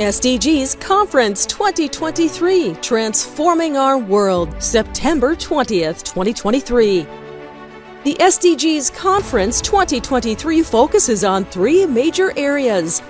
SDGs Conference 2023, Transforming Our World, September 20th, 2023. The SDGs Conference 2023 focuses on three major areas.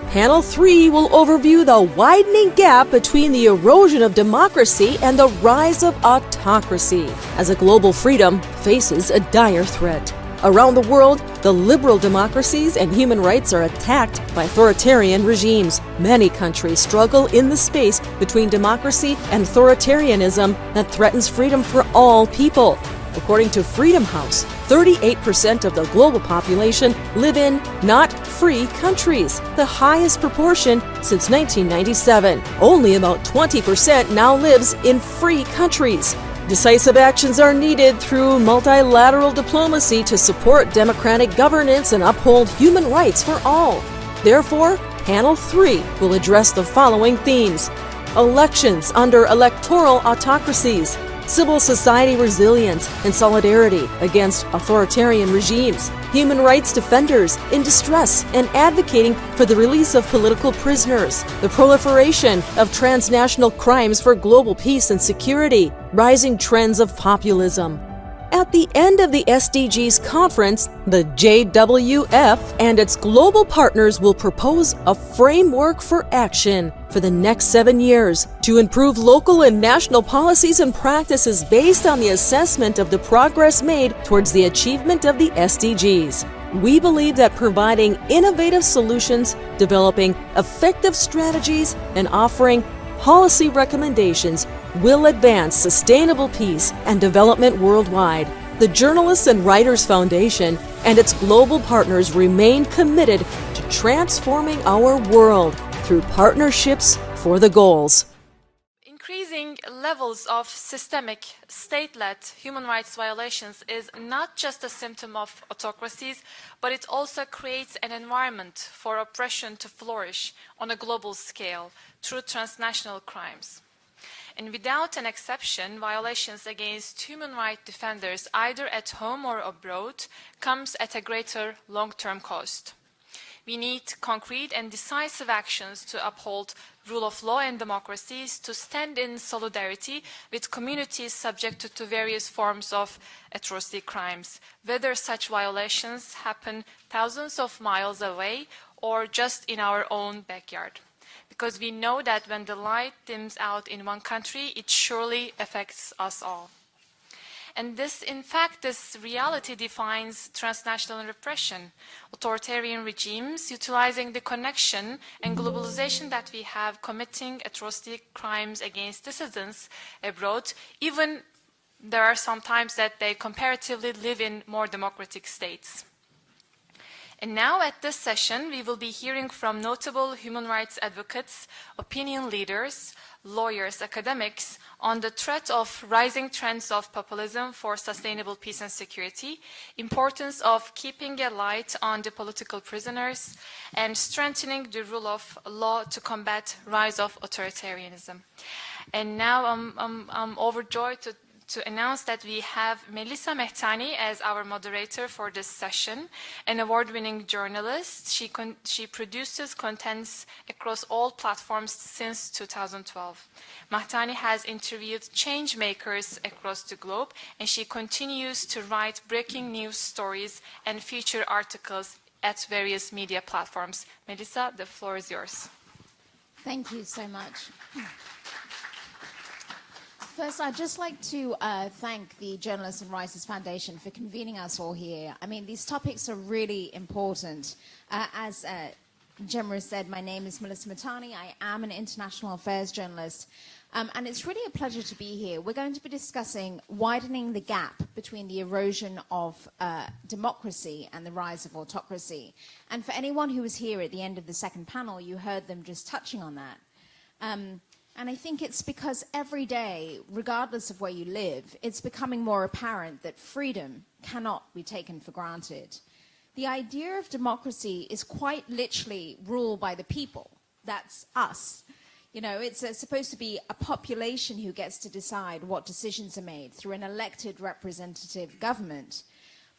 Panel 3 will overview the widening gap between the erosion of democracy and the rise of autocracy, as a global freedom faces a dire threat. Around the world, the liberal democracies and human rights are attacked by authoritarian regimes. Many countries struggle in the space between democracy and authoritarianism that threatens freedom for all people. According to Freedom House, 38% of the global population live in not free countries, the highest proportion since 1997. Only about 20% now lives in free countries. Decisive actions are needed through multilateral diplomacy to support democratic governance and uphold human rights for all. Therefore, Panel 3 will address the following themes: elections under electoral autocracies, civil society resilience and solidarity against authoritarian regimes, human rights defenders in distress and advocating for the release of political prisoners, the proliferation of transnational crimes for global peace and security, rising trends of populism. At the end of the SDGs conference, the JWF and its global partners will propose a framework for action for the next 7 years to improve local and national policies and practices based on the assessment of the progress made towards the achievement of the SDGs. We believe that providing innovative solutions, developing effective strategies, and offering policy recommendations will advance sustainable peace and development worldwide. The Journalists and Writers Foundation and its global partners remain committed to transforming our world through partnerships for the goals. Increasing levels of systemic, state-led human rights violations is not just a symptom of autocracies, but it also creates an environment for oppression to flourish on a global scale through transnational crimes. And without an exception, violations against human rights defenders, either at home or abroad, comes at a greater long-term cost. We need concrete and decisive actions to uphold rule of law and democracies, to stand in solidarity with communities subjected to various forms of atrocity crimes, whether such violations happen thousands of miles away or just in our own backyard. Because we know that when the light dims out in one country, it surely affects us all. And this reality defines transnational repression. Authoritarian regimes utilizing the connection and globalization that we have, committing atrocity crimes against citizens abroad, even there are some times that they comparatively live in more democratic states. And now at this session, we will be hearing from notable human rights advocates, opinion leaders, lawyers, academics on the threat of rising trends of populism for sustainable peace and security, importance of keeping a light on the political prisoners, and strengthening the rule of law to combat rise of authoritarianism. And now I'm overjoyed to announce that we have Melissa Mahtani as our moderator for this session, an award-winning journalist. She produces contents across all platforms since 2012. Mahtani has interviewed change makers across the globe, and she continues to write breaking news stories and feature articles at various media platforms. Melissa, the floor is yours. Thank you so much. First, I'd just like to thank the Journalists and Writers Foundation for convening us all here. I mean, these topics are really important. As Gemma said, my name is Melissa Mahtani. I am an international affairs journalist. And it's really a pleasure to be here. We're going to be discussing widening the gap between the erosion of democracy and the rise of autocracy. And for anyone who was here at the end of the second panel, you heard them just touching on that. And I think it's because every day, regardless of where you live, it's becoming more apparent that freedom cannot be taken for granted. The idea of democracy is quite literally rule by the people. That's us. You know, it's supposed to be a population who gets to decide what decisions are made through an elected representative government.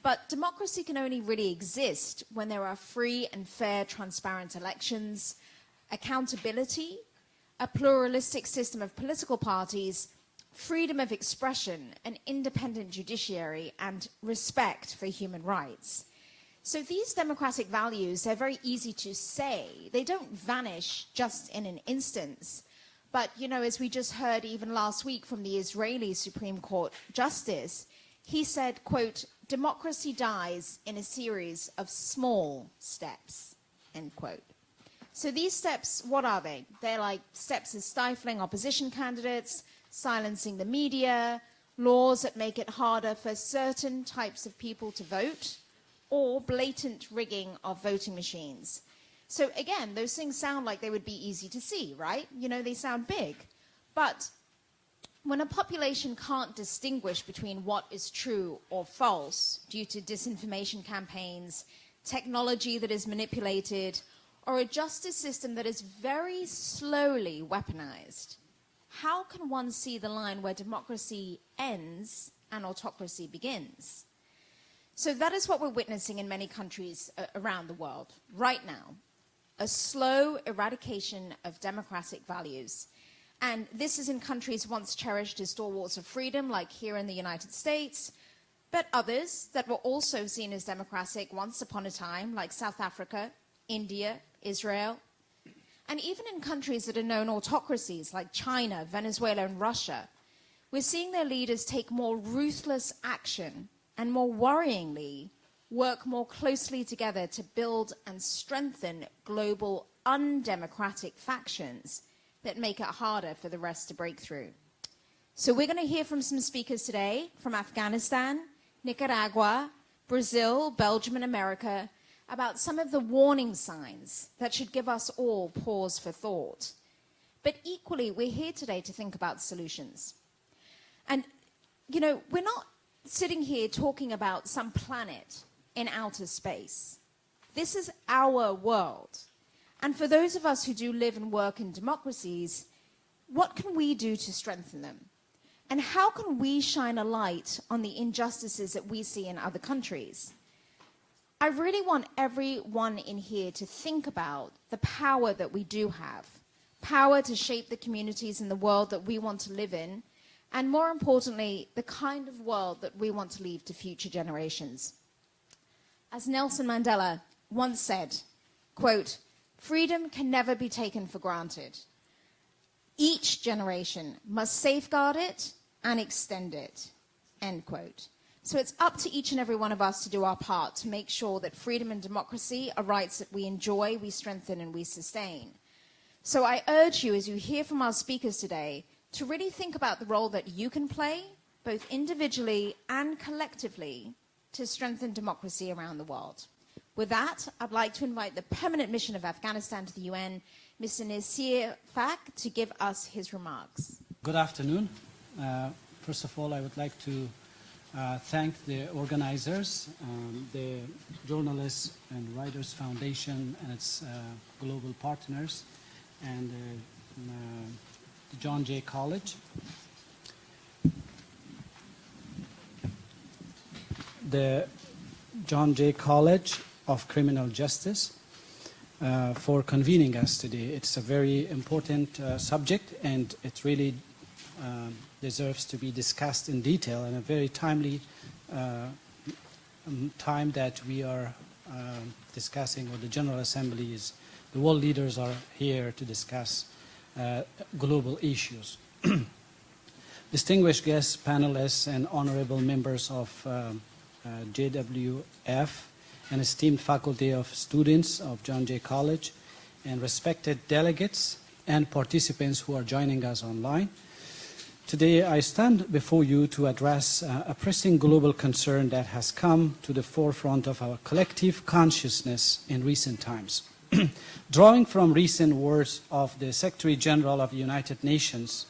But democracy can only really exist when there are free and fair, transparent elections, accountability, a pluralistic system of political parties, freedom of expression, an independent judiciary, and respect for human rights. So these democratic values, they're very easy to say. They don't vanish just in an instance. But, you know, as we just heard even last week from the Israeli Supreme Court Justice, he said, quote, democracy dies in a series of small steps, end quote. So these steps, what are they? They're like steps as stifling opposition candidates, silencing the media, laws that make it harder for certain types of people to vote, or blatant rigging of voting machines. So again, those things sound like they would be easy to see, right? You know, they sound big. But when a population can't distinguish between what is true or false due to disinformation campaigns, technology that is manipulated, or a justice system that is very slowly weaponized, how can one see the line where democracy ends and autocracy begins? So that is what we're witnessing in many countries around the world right now, a slow eradication of democratic values. And this is in countries once cherished as stalwarts of freedom, like here in the United States, but others that were also seen as democratic once upon a time, like South Africa, India, Israel, and even in countries that are known autocracies like China, Venezuela, and Russia, we're seeing their leaders take more ruthless action and, more worryingly, work more closely together to build and strengthen global undemocratic factions that make it harder for the rest to break through. So we're going to hear from some speakers today from Afghanistan, Nicaragua, Brazil, Belgium, and America, about some of the warning signs that should give us all pause for thought. But equally, we're here today to think about solutions. And, you know, we're not sitting here talking about some planet in outer space. This is our world. And for those of us who do live and work in democracies, what can we do to strengthen them? And how can we shine a light on the injustices that we see in other countries? I really want everyone in here to think about the power that we do have, power to shape the communities in the world that we want to live in, and more importantly, the kind of world that we want to leave to future generations. As Nelson Mandela once said, quote, freedom can never be taken for granted. Each generation must safeguard it and extend it, end quote. So it's up to each and every one of us to do our part to make sure that freedom and democracy are rights that we enjoy, we strengthen, and we sustain. So I urge you, as you hear from our speakers today, to really think about the role that you can play, both individually and collectively, to strengthen democracy around the world. With that, I'd like to invite the Permanent Mission of Afghanistan to the UN, Mr. Naseer Faiq, to give us his remarks. Good afternoon. First of all, I would like to thank the organizers, the Journalists and Writers Foundation and its global partners, and the John Jay College. The John Jay College of Criminal Justice for convening us today. It's a very important subject, and it really deserves to be discussed in detail in a very timely time that we are discussing, or the General Assembly is, the world leaders are here to discuss global issues. Distinguished guests, panelists, and honorable members of JWF, and esteemed faculty of students of John Jay College, and respected delegates and participants who are joining us online. Today, I stand before you to address a pressing global concern that has come to the forefront of our collective consciousness in recent times. Drawing from recent words of the Secretary General of the United Nations,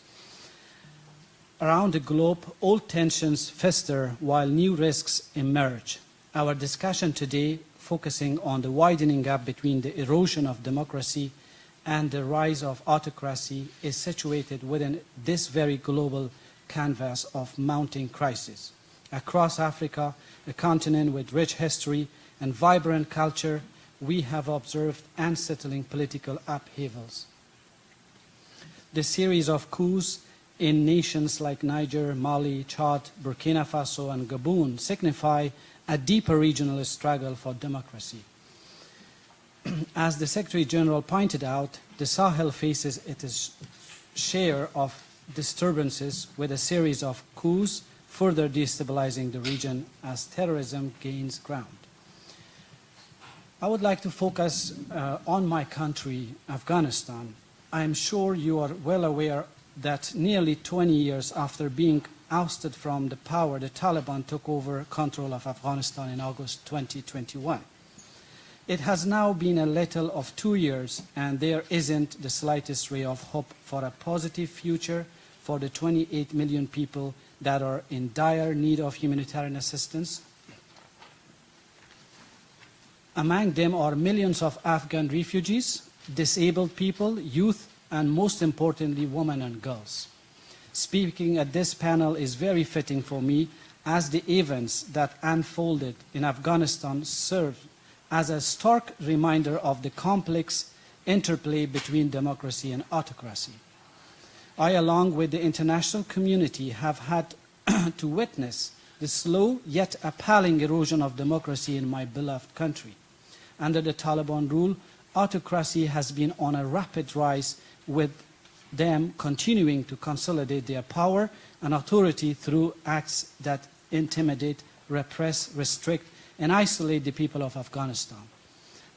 around the globe, old tensions fester while new risks emerge. Our discussion today, focusing on the widening gap between the erosion of democracy and the rise of autocracy, is situated within this very global canvas of mounting crisis. Across Africa, a continent with rich history and vibrant culture, we have observed unsettling political upheavals. The series of coups in nations like Niger, Mali, Chad, Burkina Faso, and Gabon signify a deeper regional struggle for democracy. As the Secretary General pointed out, the Sahel faces its share of disturbances with a series of coups, further destabilizing the region as terrorism gains ground. I would like to focus on my country, Afghanistan. I am sure you are well aware that nearly 20 years after being ousted from the power, the Taliban took over control of Afghanistan in August 2021. It has now been a little of 2 years, and there isn't the slightest ray of hope for a positive future for the 28 million people that are in dire need of humanitarian assistance. Among them are millions of Afghan refugees, disabled people, youth, and most importantly, women and girls. Speaking at this panel is very fitting for me, as the events that unfolded in Afghanistan serve as a stark reminder of the complex interplay between democracy and autocracy. I, along with the international community, have had to witness the slow yet appalling erosion of democracy in my beloved country. Under the Taliban rule, autocracy has been on a rapid rise, with them continuing to consolidate their power and authority through acts that intimidate, repress, restrict, and isolate the people of Afghanistan.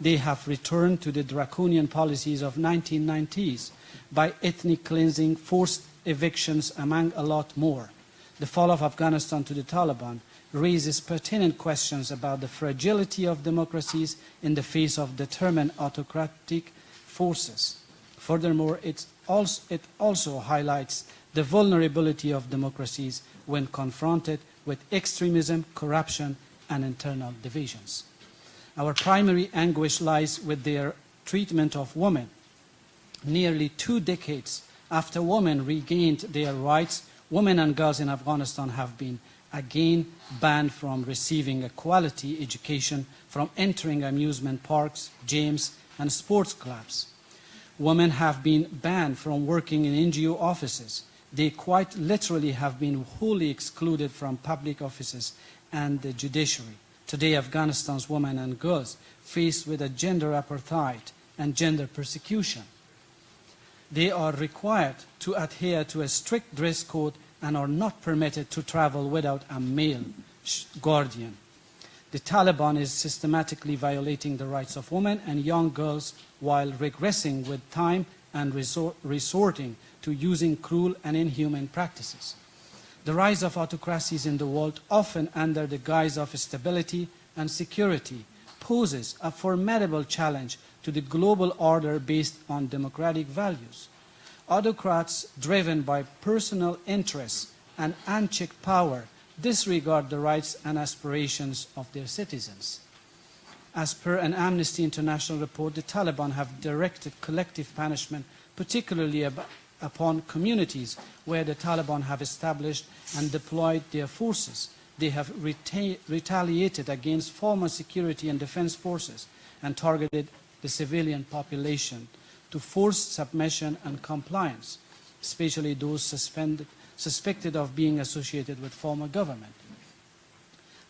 They have returned to the draconian policies of 1990s by ethnic cleansing, forced evictions, among a lot more. The fall of Afghanistan to the Taliban raises pertinent questions about the fragility of democracies in the face of determined autocratic forces. Furthermore, it also highlights the vulnerability of democracies when confronted with extremism, corruption, and internal divisions. Our primary anguish lies with their treatment of women. Nearly 2 decades after women regained their rights, women and girls in Afghanistan have been again banned from receiving a quality education, from entering amusement parks, gyms, and sports clubs. Women have been banned from working in NGO offices. They quite literally have been wholly excluded from public offices and the judiciary. Today, Afghanistan's women and girls faced with a gender apartheid and gender persecution. They are required to adhere to a strict dress code and are not permitted to travel without a male guardian. The Taliban is systematically violating the rights of women and young girls while regressing with time and resorting to using cruel and inhuman practices. The rise of autocracies in the world, often under the guise of stability and security, poses a formidable challenge to the global order based on democratic values. Autocrats driven by personal interests and unchecked power disregard the rights and aspirations of their citizens. As per an Amnesty International report, the Taliban have directed collective punishment, particularly upon communities where the Taliban have established and deployed their forces. They have retaliated against former security and defense forces and targeted the civilian population to force submission and compliance, especially those suspected of being associated with former government.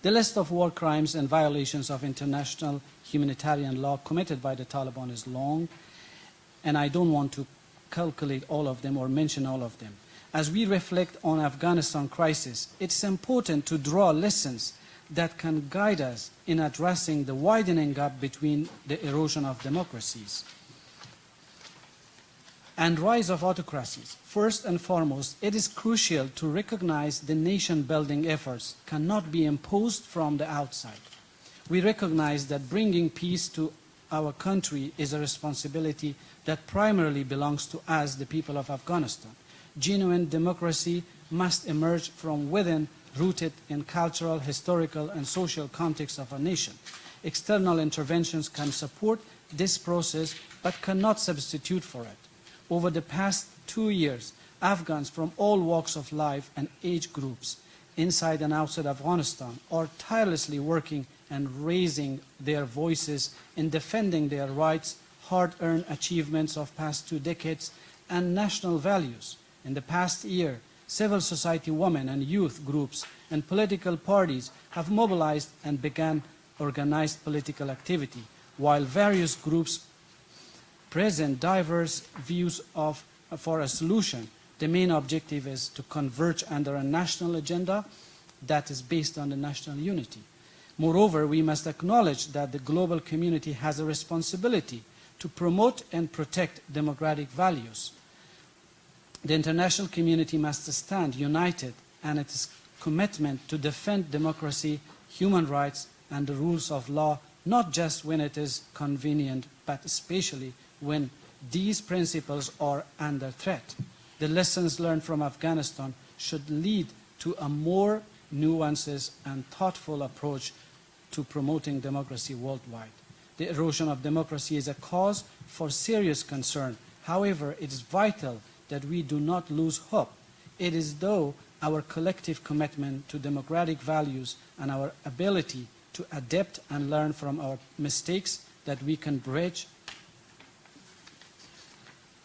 The list of war crimes and violations of international humanitarian law committed by the Taliban is long, and I don't want to calculate all of them or mention all of them. As we reflect on Afghanistan crisis, it's important to draw lessons that can guide us in addressing the widening gap between the erosion of democracies and rise of autocracies. First and foremost, it is crucial to recognize the nation-building efforts cannot be imposed from the outside. We recognize that bringing peace to our country is a responsibility that primarily belongs to us, the people of Afghanistan. Genuine democracy must emerge from within, rooted in cultural, historical, and social context of a nation. External interventions can support this process, but cannot substitute for it. Over the past 2 years, Afghans from all walks of life and age groups inside and outside Afghanistan are tirelessly working and raising their voices in defending their rights, hard-earned achievements of past 2 decades, and national values. In the past year, civil society women and youth groups and political parties have mobilized and begun organized political activity, while various groups present diverse views for a solution. The main objective is to converge under a national agenda that is based on the national unity. Moreover, we must acknowledge that the global community has a responsibility to promote and protect democratic values. The international community must stand united in its commitment to defend democracy, human rights, and the rules of law, not just when it is convenient, but especially when these principles are under threat. The lessons learned from Afghanistan should lead to a more nuanced and thoughtful approach to promoting democracy worldwide. The erosion of democracy is a cause for serious concern. However, it is vital that we do not lose hope. It is though our collective commitment to democratic values and our ability to adapt and learn from our mistakes that we can bridge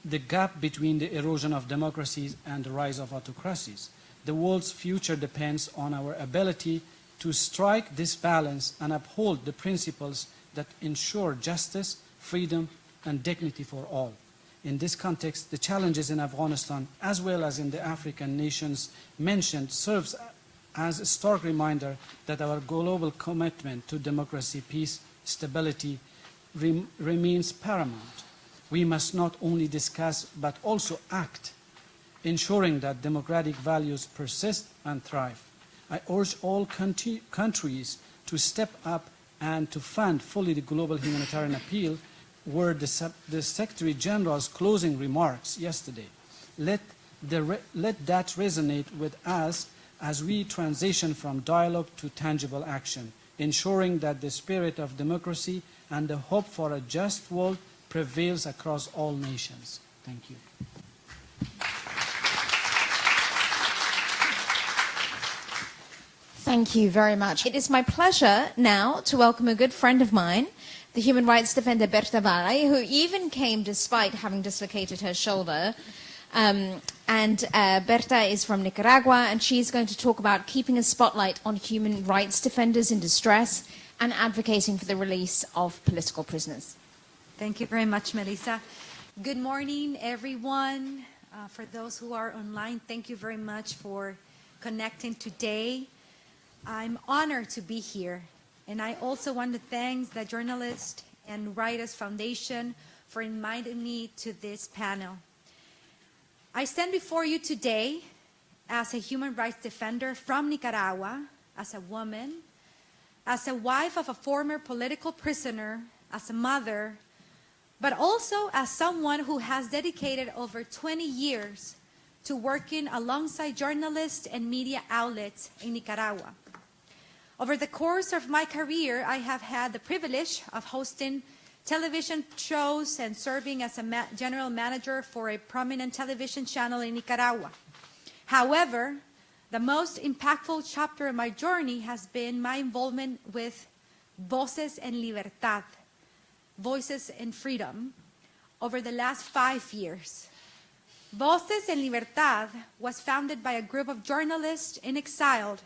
the gap between the erosion of democracies and the rise of autocracies. The world's future depends on our ability to strike this balance and uphold the principles that ensure justice, freedom, and dignity for all. In this context, the challenges in Afghanistan, as well as in the African nations mentioned, serves as a stark reminder that our global commitment to democracy, peace, stability remains paramount. We must not only discuss, but also act, ensuring that democratic values persist and thrive. I urge all countries to step up and to fund fully the global humanitarian appeal, were the Secretary General's closing remarks yesterday. Let that resonate with us as we transition from dialogue to tangible action, ensuring that the spirit of democracy and the hope for a just world prevails across all nations. Thank you. Thank you very much. It is my pleasure now to welcome a good friend of mine, the human rights defender Berta Valle, who even came despite having dislocated her shoulder. Berta is from Nicaragua, and she's going to talk about keeping a spotlight on human rights defenders in distress and advocating for the release of political prisoners. Thank you very much, Melissa. Good morning, everyone. For those who are online, thank you very much for connecting today. I'm honored to be here, and I also want to thank the Journalists and Writers Foundation for inviting me to this panel. I stand before you today as a human rights defender from Nicaragua, as a woman, as a wife of a former political prisoner, as a mother, but also as someone who has dedicated over 20 years to working alongside journalists and media outlets in Nicaragua. Over the course of my career, I have had the privilege of hosting television shows and serving as a general manager for a prominent television channel in Nicaragua. However, the most impactful chapter of my journey has been my involvement with Voces en Libertad, Voices in Freedom, over the last 5 years. Voces en Libertad was founded by a group of journalists in exile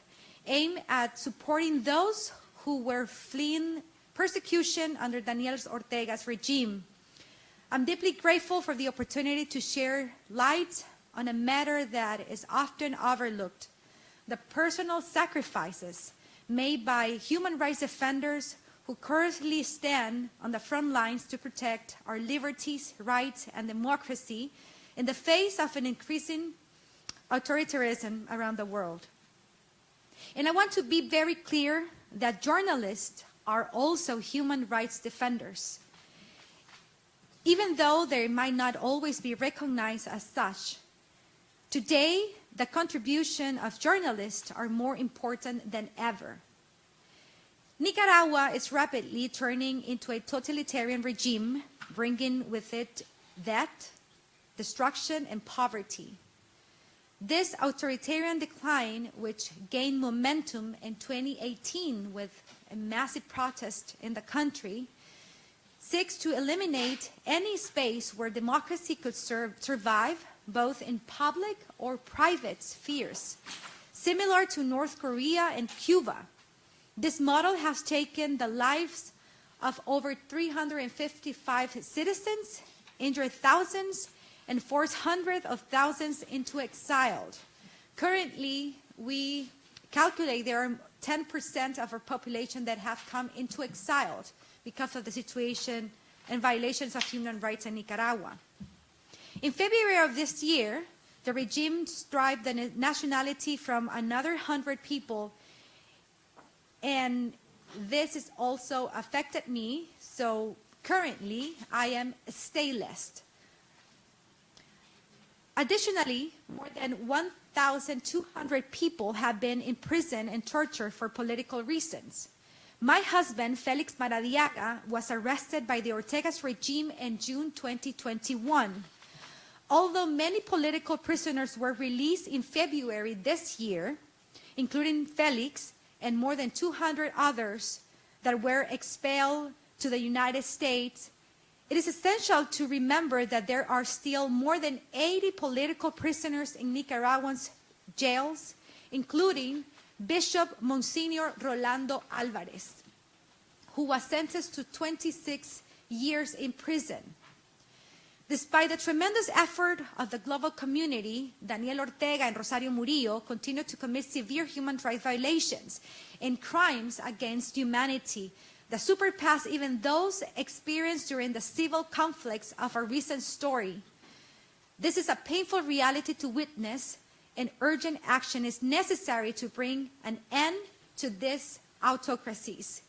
aimed at supporting those who were fleeing persecution under Daniel Ortega's regime. I'm deeply grateful for the opportunity to share light on a matter that is often overlooked: the personal sacrifices made by human rights defenders who currently stand on the front lines to protect our liberties, rights, and democracy in the face of an increasing authoritarianism around the world. And I want to be very clear that journalists are also human rights defenders, even though they might not always be recognized as such. Today, the contribution of journalists are more important than ever. Nicaragua is rapidly turning into a totalitarian regime, bringing with it death, destruction, and poverty. This authoritarian decline, which gained momentum in 2018 with a massive protest in the country, seeks to eliminate any space where democracy could survive, both in public or private spheres. Similar to North Korea and Cuba, this model has taken the lives of over 355 citizens, injured thousands, and forced hundreds of thousands into exile. Currently, we calculate there are 10% of our population that have come into exile because of the situation and violations of human rights in Nicaragua. In February of this year, the regime stripped the nationality from another 100 people, and this has also affected me, so currently I am stateless. Additionally, more than 1,200 people have been imprisoned and tortured for political reasons. My husband, Felix Maradiaga, was arrested by the Ortega's regime in June 2021. Although many political prisoners were released in February this year, including Felix and more than 200 others that were expelled to the United States, it is essential to remember that there are still more than 80 political prisoners in Nicaraguan's jails, including Bishop Monsignor Rolando Alvarez, who was sentenced to 26 years in prison. Despite the tremendous effort of the global community, Daniel Ortega and Rosario Murillo continue to commit severe human rights violations and crimes against humanity that surpass even those experienced during the civil conflicts of our recent story. This is a painful reality to witness, and urgent action is necessary to bring an end to these autocracies.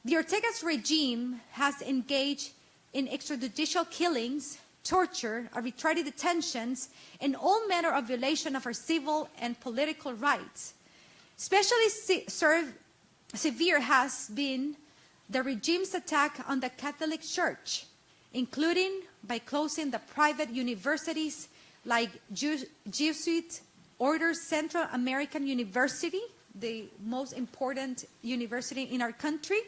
The Ortega's regime has engaged in extrajudicial killings, torture, arbitrary detentions, and all manner of violation of our civil and political rights. Especially severe has been the regime's attack on the Catholic Church, including by closing the private universities like Jesuit Order Central American University, the most important university in our country,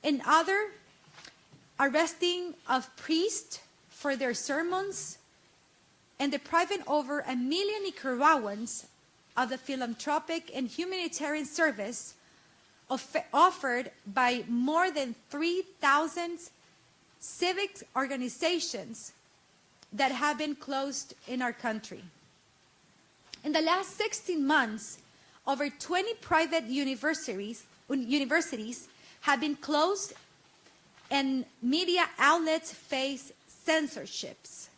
and other arresting of priests for their sermons, and depriving over 1 million Nicaraguans of the philanthropic and humanitarian service offered by more than 3,000 civic organizations that have been closed in our country. In the last 16 months, over 20 private universities have been closed, and media outlets face censorships.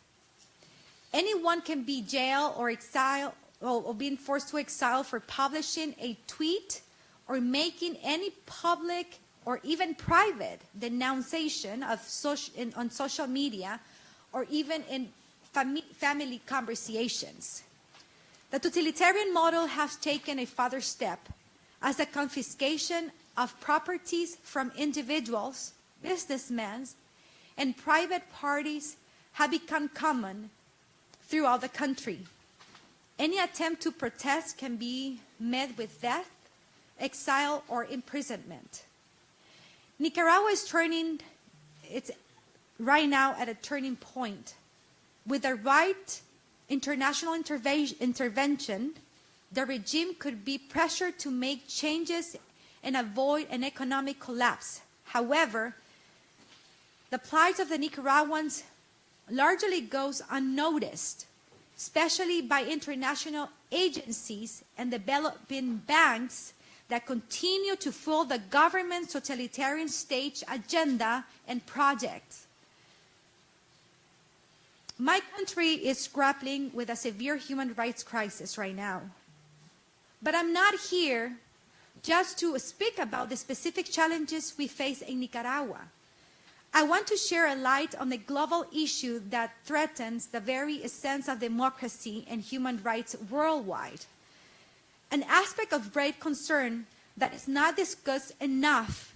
Anyone can be jailed or exiled or being forced to exile for publishing a tweet or making any public or even private denunciation of on social media, or even in family conversations. The totalitarian model has taken a further step, as the confiscation of properties from individuals, businessmen, and private parties have become common throughout the country. Any attempt to protest can be met with death, exile, or imprisonment. Nicaragua is it's right now at a turning point. With the right international intervention, the regime could be pressured to make changes and avoid an economic collapse. However, the plight of the Nicaraguans largely goes unnoticed, especially by international agencies and developing banks that continue to fuel the government's totalitarian state agenda and projects. My country is grappling with a severe human rights crisis right now. But I'm not here just to speak about the specific challenges we face in Nicaragua. I want to share a light on the global issue that threatens the very essence of democracy and human rights worldwide. An aspect of great concern that is not discussed enough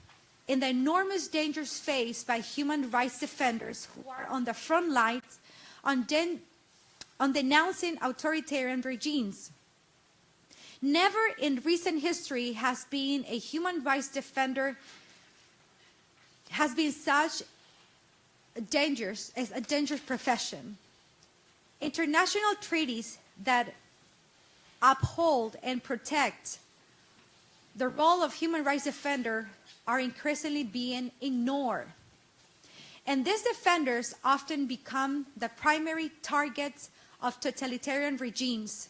in the enormous dangers faced by human rights defenders who are on the front lines on denouncing authoritarian regimes. Never in recent history has been a human rights defender has been such a dangerous profession. International treaties that uphold and protect the role of human rights defender are increasingly being ignored. And these defenders often become the primary targets of totalitarian regimes.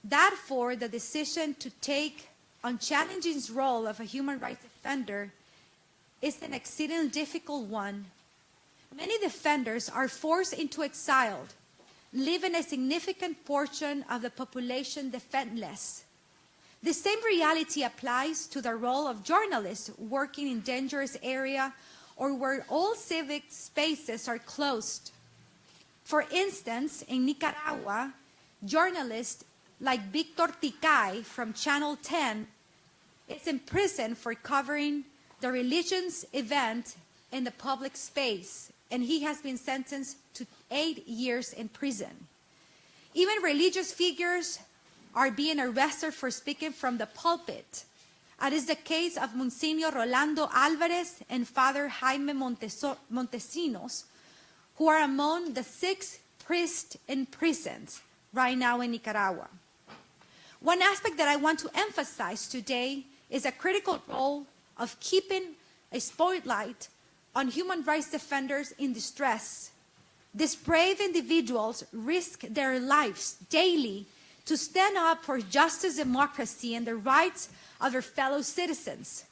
Therefore, the decision to take on challenging the role of a human rights defender is an exceedingly difficult one. Many defenders are forced into exile, leaving a significant portion of the population defenseless. The same reality applies to the role of journalists working in dangerous areas or where all civic spaces are closed. For instance, in Nicaragua, journalists like Víctor Ticay from Channel 10 is imprisoned for covering the religious event in the public space, and he has been sentenced to 8 years in prison. Even religious figures are being arrested for speaking from the pulpit. It is the case of Monsignor Rolando Alvarez and Father Jaime Montesinos, who are among the 6 priests imprisoned right now in Nicaragua. One aspect that I want to emphasize today is a critical role of keeping a spotlight on human rights defenders in distress. These brave individuals risk their lives daily to stand up for justice, democracy, and the rights of their fellow citizens.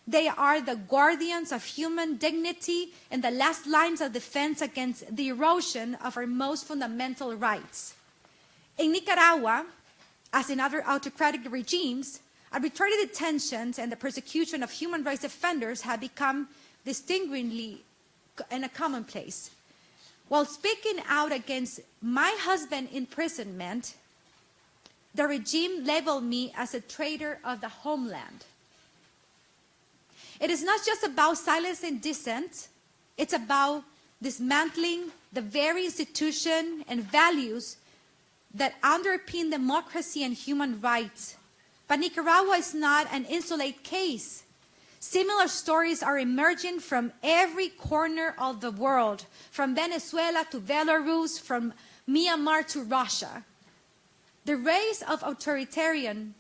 They are the guardians of human dignity and the last lines of defense against the erosion of our most fundamental rights. In Nicaragua, as in other autocratic regimes, arbitrary detentions and the persecution of human rights defenders have become distinguishingly and a commonplace. While speaking out against my husband's imprisonment, the regime labeled me as a traitor of the homeland. It is not just about silencing dissent, it's about dismantling the very institution and values that underpin democracy and human rights. But Nicaragua is not an isolated case. Similar stories are emerging from every corner of the world, from Venezuela to Belarus, from Myanmar to Russia. The rise of authoritarian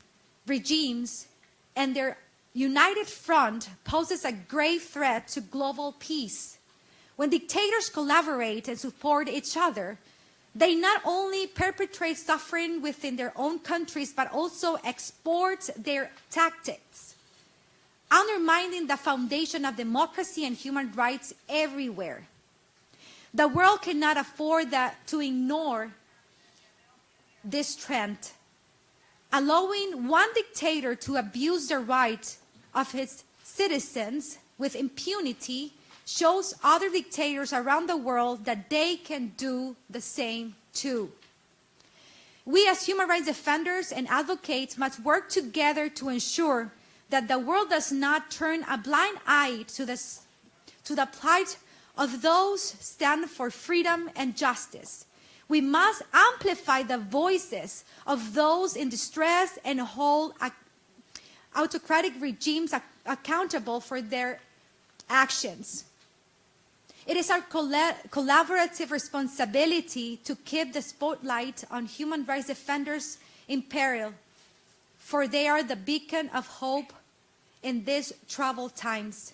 regimes and their united front poses a grave threat to global peace. When dictators collaborate and support each other, they not only perpetrate suffering within their own countries, but also export their tactics, undermining the foundation of democracy and human rights everywhere. The world cannot afford to ignore this trend. Allowing one dictator to abuse the rights of his citizens with impunity shows other dictators around the world that they can do the same too. We as human rights defenders and advocates must work together to ensure that the world does not turn a blind eye to the plight of those stand for freedom and justice. We must amplify the voices of those in distress and hold autocratic regimes accountable for their actions. It is our collaborative responsibility to keep the spotlight on human rights defenders in peril, for they are the beacon of hope in these troubled times.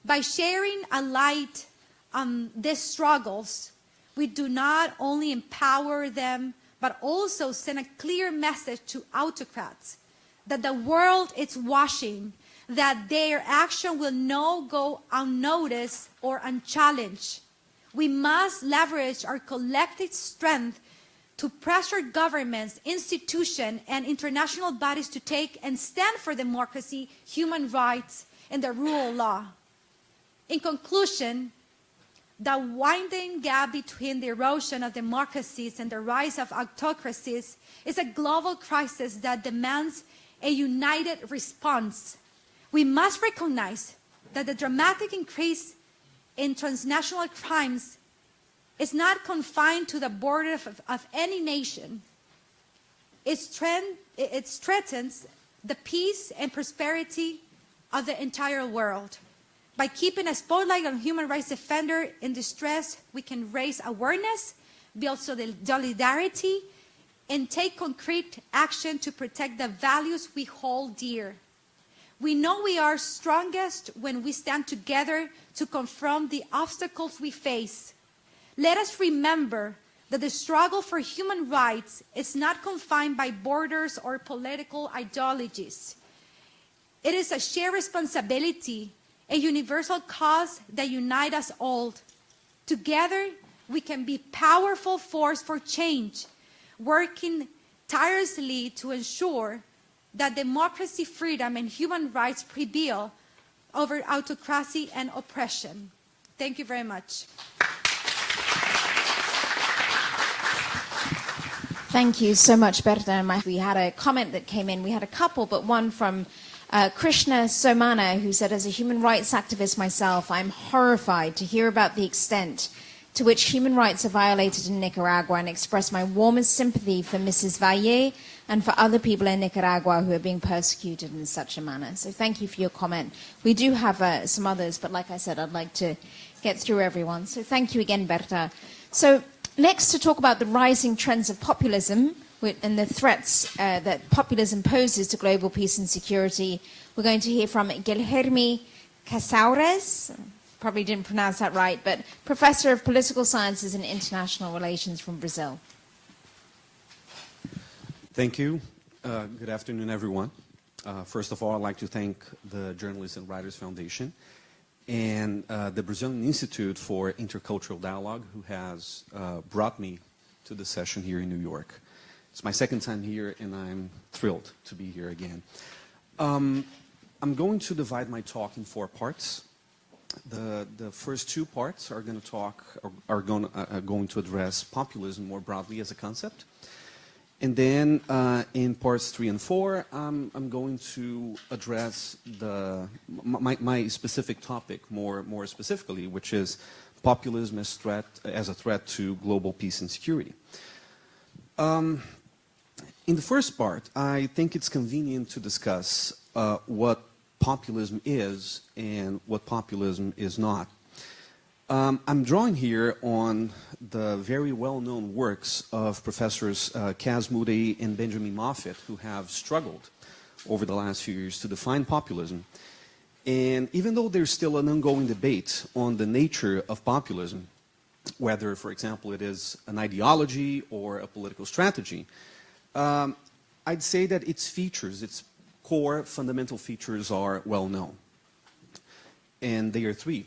By sharing a light on these struggles, we do not only empower them, but also send a clear message to autocrats that the world is watching, that their action will not go unnoticed or unchallenged. We must leverage our collective strength to pressure governments, institutions, and international bodies to take and stand for democracy, human rights, and the rule of law. In conclusion, the widening gap between the erosion of democracies and the rise of autocracies is a global crisis that demands a united response. We must recognize that the dramatic increase in transnational crimes is not confined to the border of any nation. It threatens the peace and prosperity of the entire world. By keeping a spotlight on human rights defenders in distress, we can raise awareness, build solidarity, and take concrete action to protect the values we hold dear. We know we are strongest when we stand together to confront the obstacles we face. Let us remember that the struggle for human rights is not confined by borders or political ideologies. It is a shared responsibility, a universal cause that unites us all. Together, we can be a powerful force for change, working tirelessly to ensure that democracy, freedom, and human rights prevail over autocracy and oppression. Thank you very much. Thank you so much, Berta. We had a comment that came in. We had a couple, but one from Krishna Somana, who said, as a human rights activist myself, I'm horrified to hear about the extent to which human rights are violated in Nicaragua, and express my warmest sympathy for Mrs. Valle and for other people in Nicaragua who are being persecuted in such a manner. So thank you for your comment. We do have some others, but like I said, I'd like to get through everyone. So thank you again, Berta. So next, to talk about the rising trends of populism and the threats that populism poses to global peace and security, we're going to hear from Guilherme Casarões, probably didn't pronounce that right, but Professor of Political Sciences and International Relations from Brazil. Thank you. Good afternoon, everyone. First of all, I'd like to thank the Journalists and Writers Foundation and the Brazilian Institute for Intercultural Dialogue, who has brought me to the session here in New York. It's my second time here, and I'm thrilled to be here again. I'm going to divide my talk in 4 parts. The first 2 parts are going to address populism more broadly as a concept. And then in parts 3 and 4, I'm going to address my specific topic more specifically, which is populism as a threat to global peace and security. In the first part, I think it's convenient to discuss what populism is and what populism is not. I'm drawing here on the very well-known works of Professors Kaz Moody and Benjamin Moffat, who have struggled over the last few years to define populism. And even though there's still an ongoing debate on the nature of populism, whether, for example, it is an ideology or a political strategy, I'd say that its features, its core fundamental features are well known. And they are 3.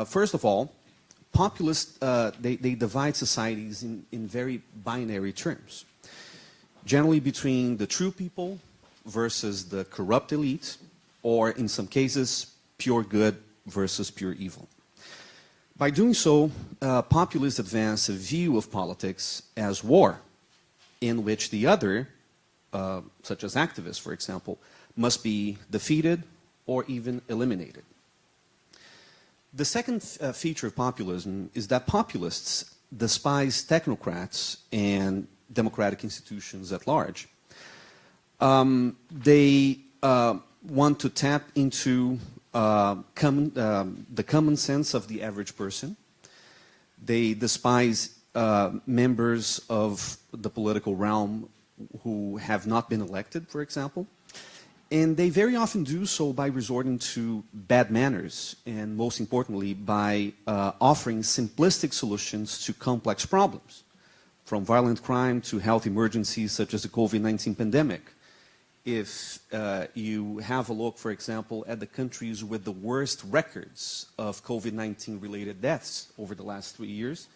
First of all, populists, they divide societies in very binary terms, generally between the true people versus the corrupt elite, or in some cases, pure good versus pure evil. By doing so, populists advance a view of politics as war, in which the other, such as activists, for example, must be defeated or even eliminated. The second feature of populism is that populists despise technocrats and democratic institutions at large. They want to tap into the common sense of the average person. They despise members of the political realm who have not been elected, for example. And they very often do so by resorting to bad manners, and most importantly, by offering simplistic solutions to complex problems, from violent crime to health emergencies such as the COVID-19 pandemic. If you have a look, for example, at the countries with the worst records of COVID-19 related deaths over the last 3 years,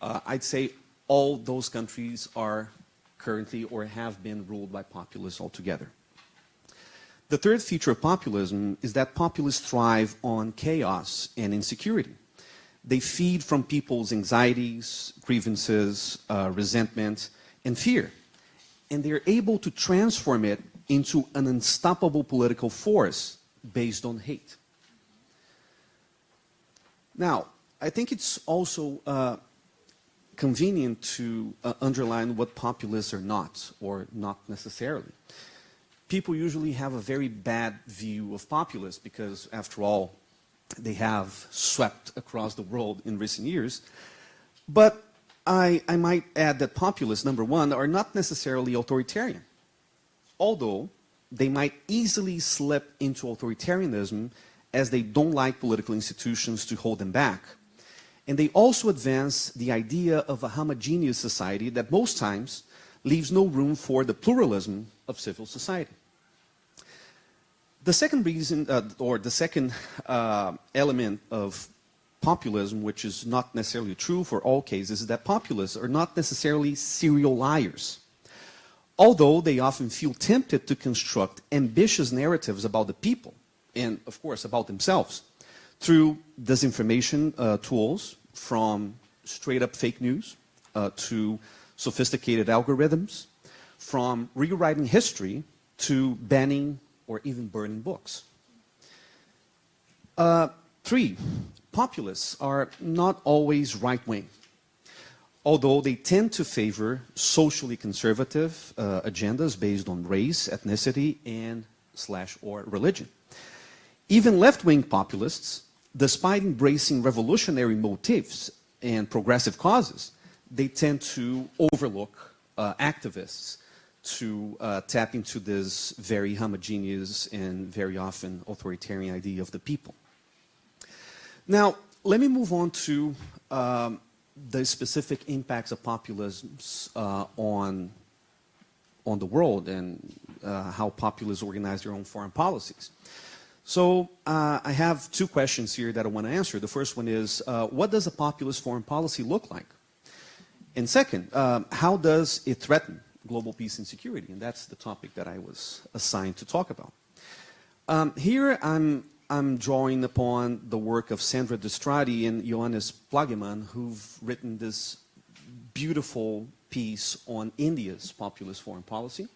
I'd say all those countries are currently or have been ruled by populists altogether. The third feature of populism is that populists thrive on chaos and insecurity. They feed from people's anxieties, grievances, resentment, and fear. And they're able to transform it into an unstoppable political force based on hate. Now, I think it's also convenient to underline what populists are not, or not necessarily. People usually have a very bad view of populists because, after all, they have swept across the world in recent years. But I might add that populists, number one, are not necessarily authoritarian, although they might easily slip into authoritarianism as they don't like political institutions to hold them back. And they also advance the idea of a homogeneous society that most times leaves no room for the pluralism of civil society. The second reason, or the second element of populism, which is not necessarily true for all cases, is that populists are not necessarily serial liars, although they often feel tempted to construct ambitious narratives about the people, and of course about themselves, through disinformation tools, from straight-up fake news to sophisticated algorithms, from rewriting history to banning or even burning books. 3, populists are not always right-wing, although they tend to favor socially conservative agendas based on race, ethnicity, and/or religion. Even left-wing populists, despite embracing revolutionary motifs and progressive causes, they tend to overlook activists to tap into this very homogeneous and very often authoritarian idea of the people. Now, let me move on to the specific impacts of populism on the world and how populists organize their own foreign policies. So I have 2 questions here that I want to answer. The first one is, what does a populist foreign policy look like? And second, how does it threaten global peace and security? And that's the topic that I was assigned to talk about. Here I'm drawing upon the work of Sandra Destrati and Johannes Plageman, who've written this beautiful piece on India's populist foreign policy,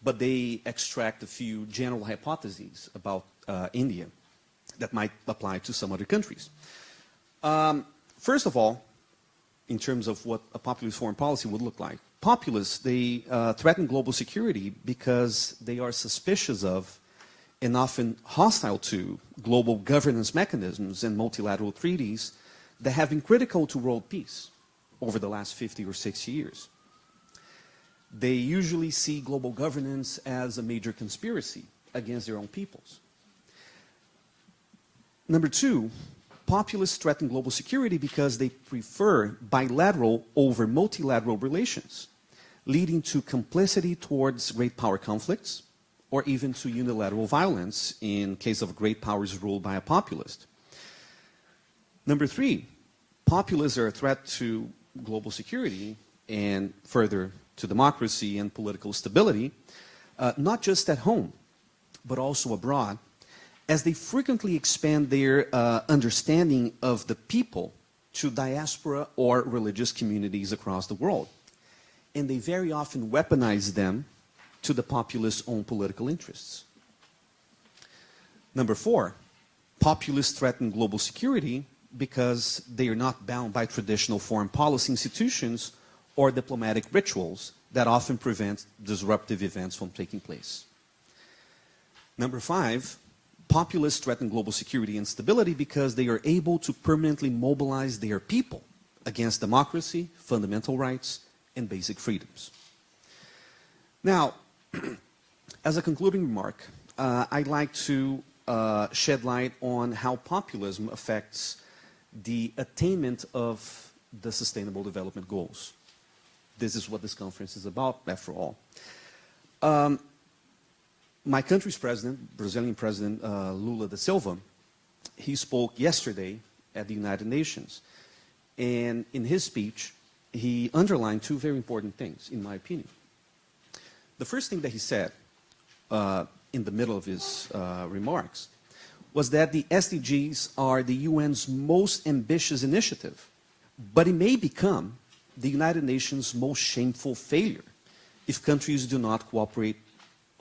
but they extract a few general hypotheses about India that might apply to some other countries. First of all, in terms of what a populist foreign policy would look like, populists, they threaten global security because they are suspicious of and often hostile to global governance mechanisms and multilateral treaties that have been critical to world peace over the last 50 or 60 years. They usually see global governance as a major conspiracy against their own peoples. Number 2, populists threaten global security because they prefer bilateral over multilateral relations, leading to complicity towards great power conflicts, or even to unilateral violence in case of great powers ruled by a populist. Number 3, populists are a threat to global security and further to democracy and political stability, not just at home, but also abroad, as they frequently expand their understanding of the people to diaspora or religious communities across the world. And they very often weaponize them to the populist's own political interests. Number 4, populists threaten global security because they are not bound by traditional foreign policy institutions or diplomatic rituals that often prevent disruptive events from taking place. Number 5, populists threaten global security and stability because they are able to permanently mobilize their people against democracy, fundamental rights, and basic freedoms. Now, as a concluding remark, I'd like to shed light on how populism affects the attainment of the Sustainable Development Goals. This is what this conference is about, after all. My country's president, Brazilian President Lula da Silva, he spoke yesterday at the United Nations. And in his speech, he underlined 2 very important things, in my opinion. The first thing that he said in the middle of his remarks was that the SDGs are the UN's most ambitious initiative, but it may become the United Nations' most shameful failure if countries do not cooperate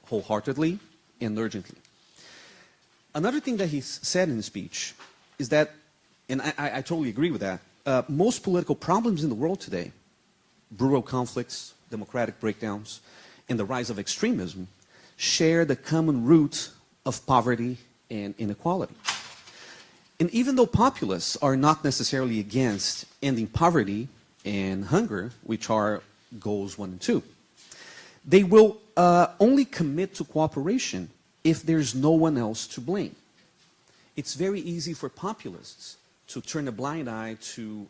wholeheartedly and urgently. Another thing that he said in his speech is that, and I totally agree with that, most political problems in the world today, brutal conflicts, democratic breakdowns, and the rise of extremism, share the common root of poverty and inequality. And even though populists are not necessarily against ending poverty and hunger, which are goals 1 and 2, they will only commit to cooperation if there's no one else to blame. It's very easy for populists to turn a blind eye to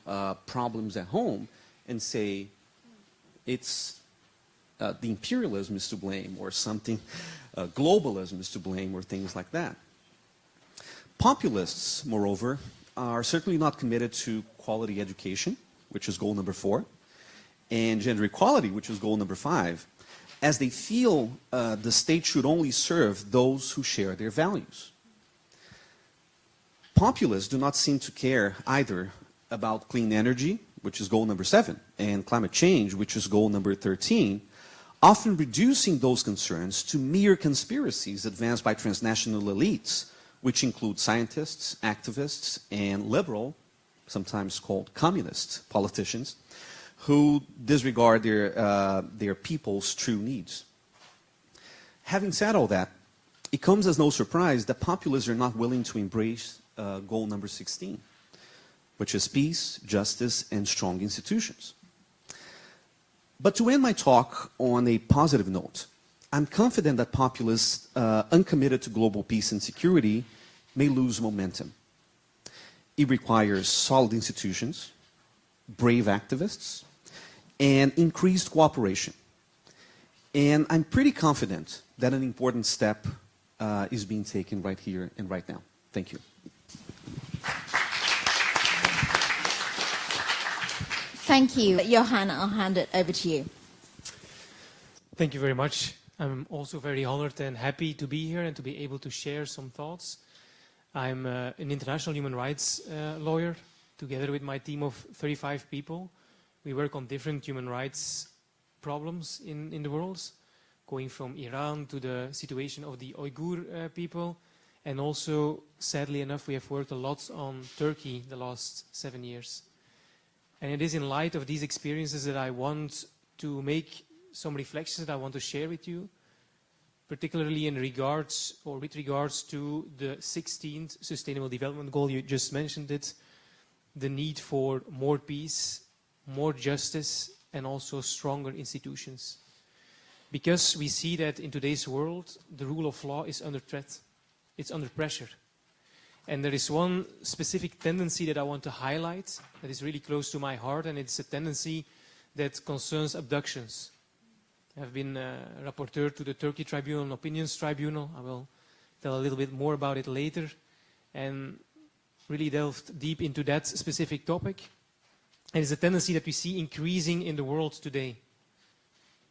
problems at home and say it's the imperialism is to blame, or something, globalism is to blame, or things like that. Populists, moreover, are certainly not committed to quality education, which is goal number 4, and gender equality, which is goal number 5, as they feel the state should only serve those who share their values. Populists do not seem to care either about clean energy, which is goal number 7, and climate change, which is goal number 13, often reducing those concerns to mere conspiracies advanced by transnational elites, which include scientists, activists, and liberal, sometimes called communist politicians, who disregard their people's true needs. Having said all that, it comes as no surprise that populists are not willing to embrace goal number 16, which is peace, justice, and strong institutions. But to end my talk on a positive note, I'm confident that populists uncommitted to global peace and security may lose momentum. It requires solid institutions, brave activists, and increased cooperation. And I'm pretty confident that an important step is being taken right here and right now. Thank you. Thank you. Johan, I'll hand it over to you. Thank you very much. I'm also very honored and happy to be here and to be able to share some thoughts. I'm an international human rights lawyer, together with my team of 35 people. We work on different human rights problems in the world, going from Iran to the situation of the Uyghur people. And also, sadly enough, we have worked a lot on Turkey the last 7 years. And it is in light of these experiences that I want to make some reflections that I want to share with you, particularly in regards, or with regards to the 16th Sustainable Development Goal. You just mentioned it, the need for more peace, more justice, and also stronger institutions. Because we see that in today's world, the rule of law is under threat. It's under pressure. And there is one specific tendency that I want to highlight that is really close to my heart, and it's a tendency that concerns abductions. I've been a rapporteur to the Turkey Tribunal and Opinions Tribunal. I will tell a little bit more about it later, and really delved deep into that specific topic. And it's a tendency that we see increasing in the world today.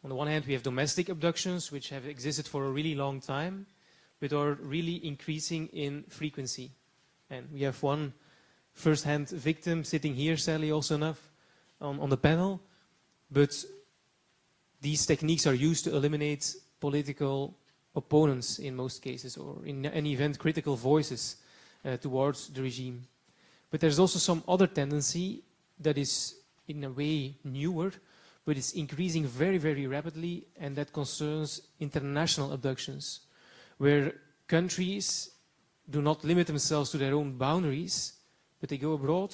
On the one hand, we have domestic abductions, which have existed for a really long time, but are really increasing in frequency. And we have one first-hand victim sitting here, sadly also enough, on the panel. But these techniques are used to eliminate political opponents in most cases, or in any event, critical voices towards the regime. But there's also some other tendency that is, in a way, newer, but it's increasing very, very rapidly, and that concerns international abductions, where countries do not limit themselves to their own boundaries, but they go abroad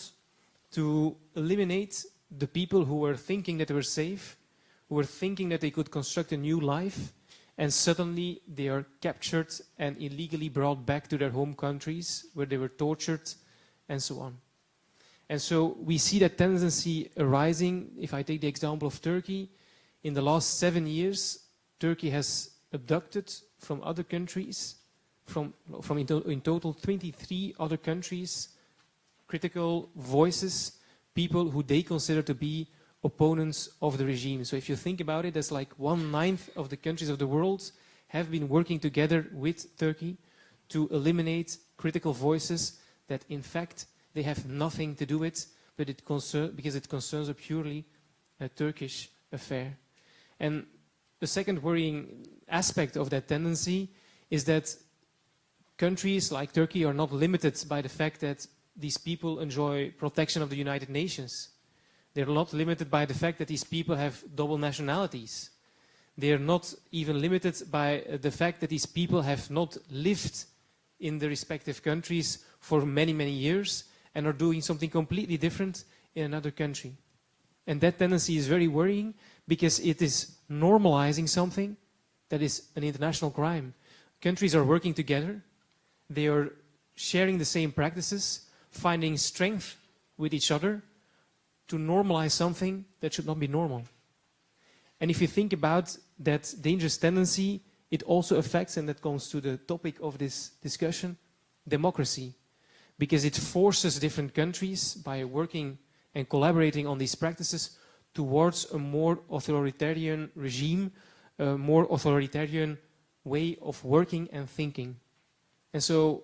to eliminate the people who were thinking that they were safe, who were thinking that they could construct a new life, and suddenly they are captured and illegally brought back to their home countries, where they were tortured, and so on. And so we see that tendency arising. If I take the example of Turkey, in the last 7 years, Turkey has abducted from other countries, in total 23 other countries, critical voices, people who they consider to be opponents of the regime. So if you think about it, that's like 1/9 of the countries of the world have been working together with Turkey to eliminate critical voices that in fact they have nothing to do with, but because it concerns a purely Turkish affair. And the second worrying aspect of that tendency is that countries like Turkey are not limited by the fact that these people enjoy protection of the United Nations. They're not limited by the fact that these people have double nationalities. They're not even limited by the fact that these people have not lived in the respective countries for many, many years and are doing something completely different in another country. And that tendency is very worrying because it is normalizing something that is an international crime. Countries are working together. They are sharing the same practices, finding strength with each other to normalize something that should not be normal. And if you think about that dangerous tendency, it also affects, and that comes to the topic of this discussion, democracy. Because it forces different countries, by working and collaborating on these practices, towards a more authoritarian regime, a more authoritarian way of working and thinking. And so,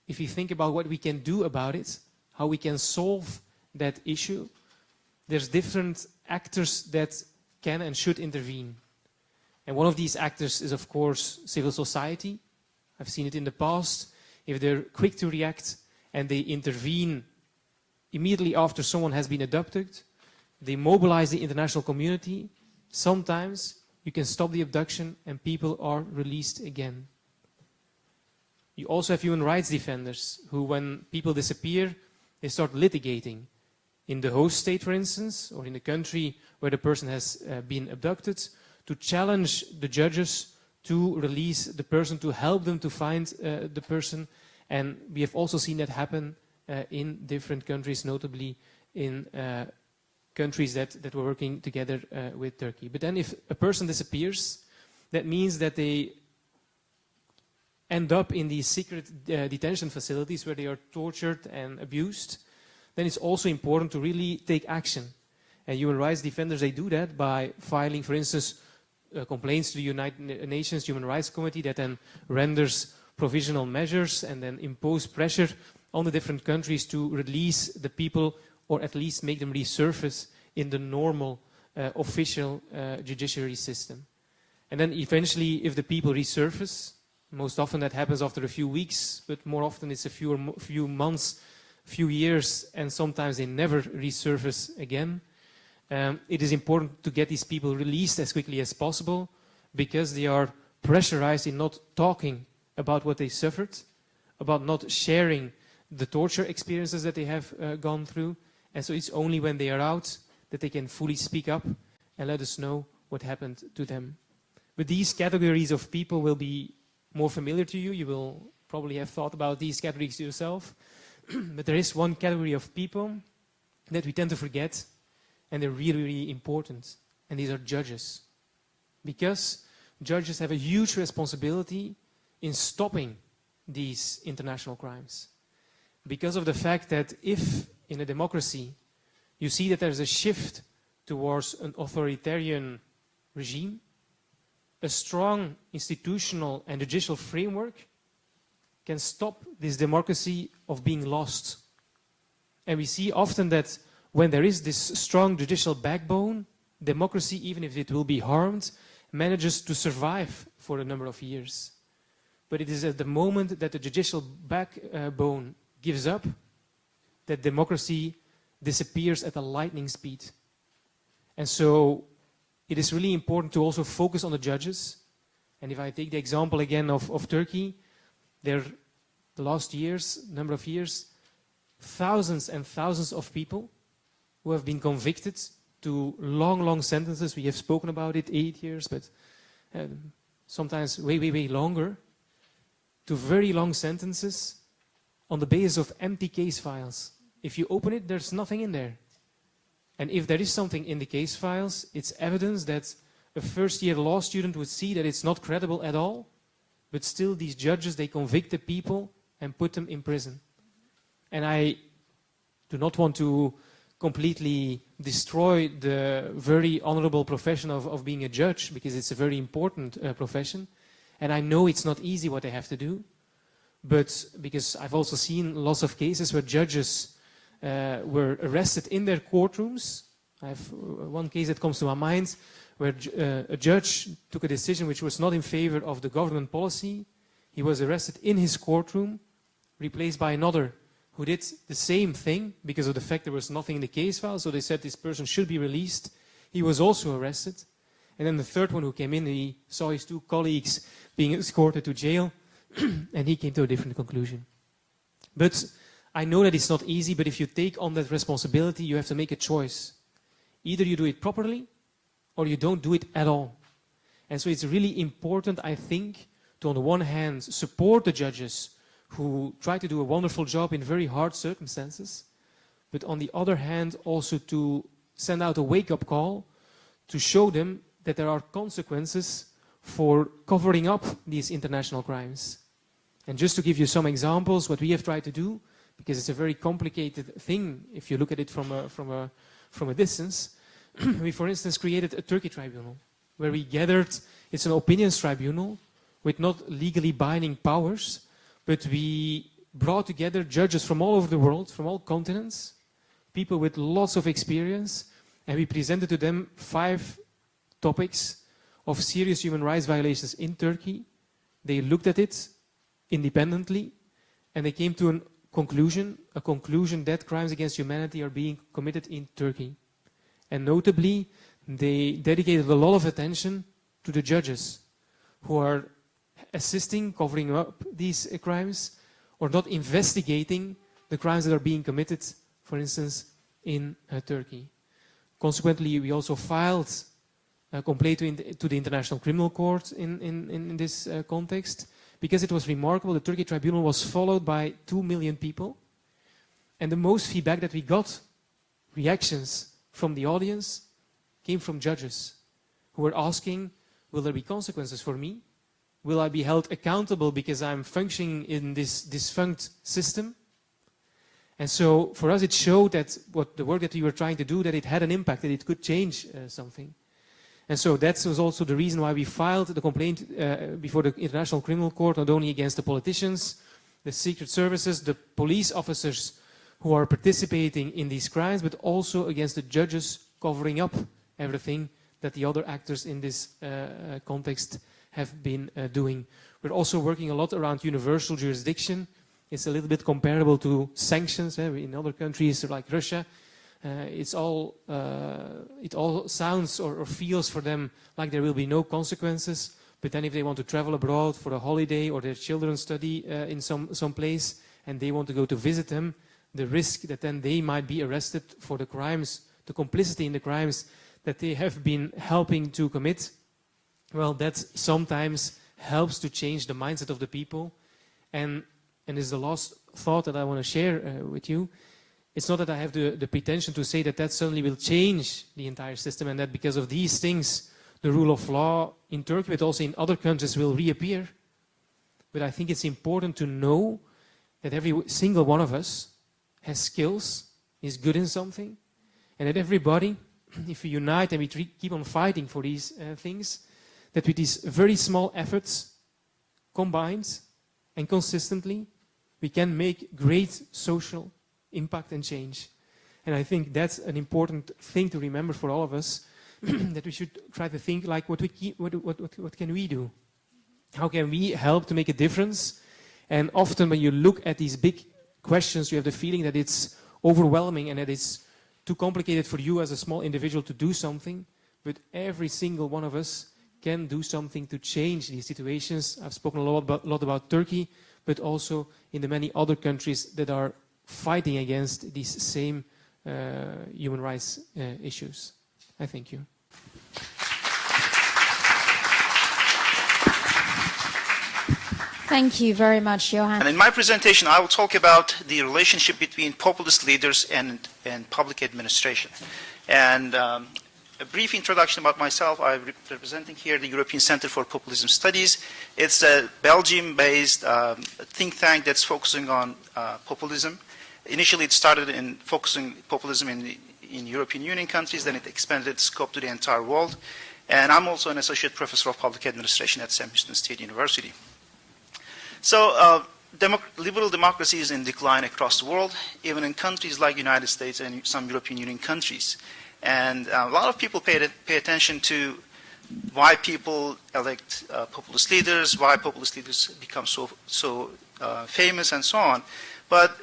if you think about what we can do about it, how we can solve that issue, there's different actors that can and should intervene. And one of these actors is, of course, civil society. I've seen it in the past. If they're quick to react and they intervene immediately after someone has been abducted, they mobilize the international community. Sometimes you can stop the abduction and people are released again. You also have human rights defenders who, when people disappear, they start litigating. In the host state, for instance, or in the country where the person has been abducted, to challenge the judges to release the person, to help them to find the person. And we have also seen that happen in different countries, notably in countries that were working together with Turkey. But then if a person disappears, that means that they end up in these secret detention facilities where they are tortured and abused. Then it's also important to really take action. And human rights defenders, they do that by filing, for instance, complaints to the United Nations Human Rights Committee that then renders provisional measures and then impose pressure on the different countries to release the people or at least make them resurface in the normal official judiciary system. And then eventually, if the people resurface, most often that happens after a few weeks, but more often it's a few months, few years, and sometimes they never resurface again. It is important to get these people released as quickly as possible because they are pressurized in not talking about what they suffered, about not sharing the torture experiences that they have gone through. And so it's only when they are out that they can fully speak up and let us know what happened to them. But these categories of people will be more familiar to you. You will probably have thought about these categories yourself. But there is one category of people that we tend to forget, and they're really, really important. And these are judges. Because judges have a huge responsibility in stopping these international crimes. Because of the fact that if in a democracy you see that there's a shift towards an authoritarian regime, a strong institutional and judicial framework can stop this democracy of being lost. And we see often that when there is this strong judicial backbone, democracy, even if it will be harmed, manages to survive for a number of years. But it is at the moment that the judicial backbone gives up that democracy disappears at a lightning speed. And so it is really important to also focus on the judges. And if I take the example again of Turkey, the last number of years, thousands and thousands of people who have been convicted to long, long sentences. We have spoken about it, 8 years, but sometimes way, way, way longer, to very long sentences on the basis of empty case files. If you open it, there's nothing in there. And if there is something in the case files, it's evidence that a first-year law student would see that it's not credible at all, but still these judges, they convict the people and put them in prison. And I do not want to completely destroy the very honorable profession of being a judge, because it's a very important profession. And I know it's not easy what they have to do, but because I've also seen lots of cases where judges were arrested in their courtrooms. I have one case that comes to my mind where a judge took a decision which was not in favor of the government policy. He was arrested in his courtroom, replaced by another who did the same thing because of the fact there was nothing in the case file. So they said this person should be released. He was also arrested. And then the third one who came in, he saw his two colleagues being escorted to jail, and he came to a different conclusion. But I know that it's not easy, but if you take on that responsibility, you have to make a choice. Either you do it properly, or you don't do it at all. And so it's really important, I think, to on the one hand support the judges who try to do a wonderful job in very hard circumstances, but on the other hand also to send out a wake-up call to show them that there are consequences for covering up these international crimes. And just to give you some examples, what we have tried to do, because it's a very complicated thing if you look at it from a distance, we for instance created a Turkey tribunal where we gathered, it's an opinions tribunal with not legally binding powers, but we brought together judges from all over the world, from all continents, people with lots of experience, and we presented to them 5 topics of serious human rights violations in Turkey. They looked at it independently, and they came to a conclusion that crimes against humanity are being committed in Turkey. And notably, they dedicated a lot of attention to the judges who are assisting, covering up these crimes, or not investigating the crimes that are being committed, for instance, in Turkey. Consequently, we also filed a complaint to the International Criminal Court in this context, because it was remarkable. The Turkey tribunal was followed by 2 million people, and the most feedback that we got, reactions from the audience, came from judges who were asking, will there be consequences for me? Will I be held accountable because I'm functioning in this defunct system? And so for us it showed that the work that we were trying to do, that it had an impact, that it could change something. And so that was also the reason why we filed the complaint before the International Criminal Court, not only against the politicians, the secret services, the police officers who are participating in these crimes, but also against the judges covering up everything that the other actors in this context have been doing. We're also working a lot around universal jurisdiction. It's a little bit comparable to sanctions in other countries like Russia. It all sounds or feels for them like there will be no consequences, but then if they want to travel abroad for a holiday or their children study in some place and they want to go to visit them, the risk that then they might be arrested for the crimes, the complicity in the crimes that they have been helping to commit, well, that sometimes helps to change the mindset of the people. And is the last thought that I want to share with you. It's not that I have the pretension to say that suddenly will change the entire system and that because of these things, the rule of law in Turkey, but also in other countries, will reappear. But I think it's important to know that every single one of us has skills, is good in something, and that everybody, if we unite and we keep on fighting for these things, that with these very small efforts combined and consistently, we can make great social impact and change. And I think that's an important thing to remember for all of us, that we should try to think like, what can we do? How can we help to make a difference? And often when you look at these big questions, you have the feeling that it's overwhelming and that it's too complicated for you as a small individual to do something. But every single one of us can do something to change these situations. I've spoken a lot about Turkey, but also in the many other countries that are fighting against these same human rights issues. I thank you. Thank you very much, Johan. And in my presentation, I will talk about the relationship between populist leaders and public administration. And a brief introduction about myself. I'm representing here the European Center for Populism Studies. It's a Belgium-based think tank that's focusing on populism. Initially, it started in focusing populism in European Union countries, then it expanded its scope to the entire world. And I'm also an associate professor of public administration at Sam Houston State University. So liberal democracy is in decline across the world, even in countries like the United States and some European Union countries. And a lot of people pay attention to why people elect populist leaders, why populist leaders become so famous and so on. But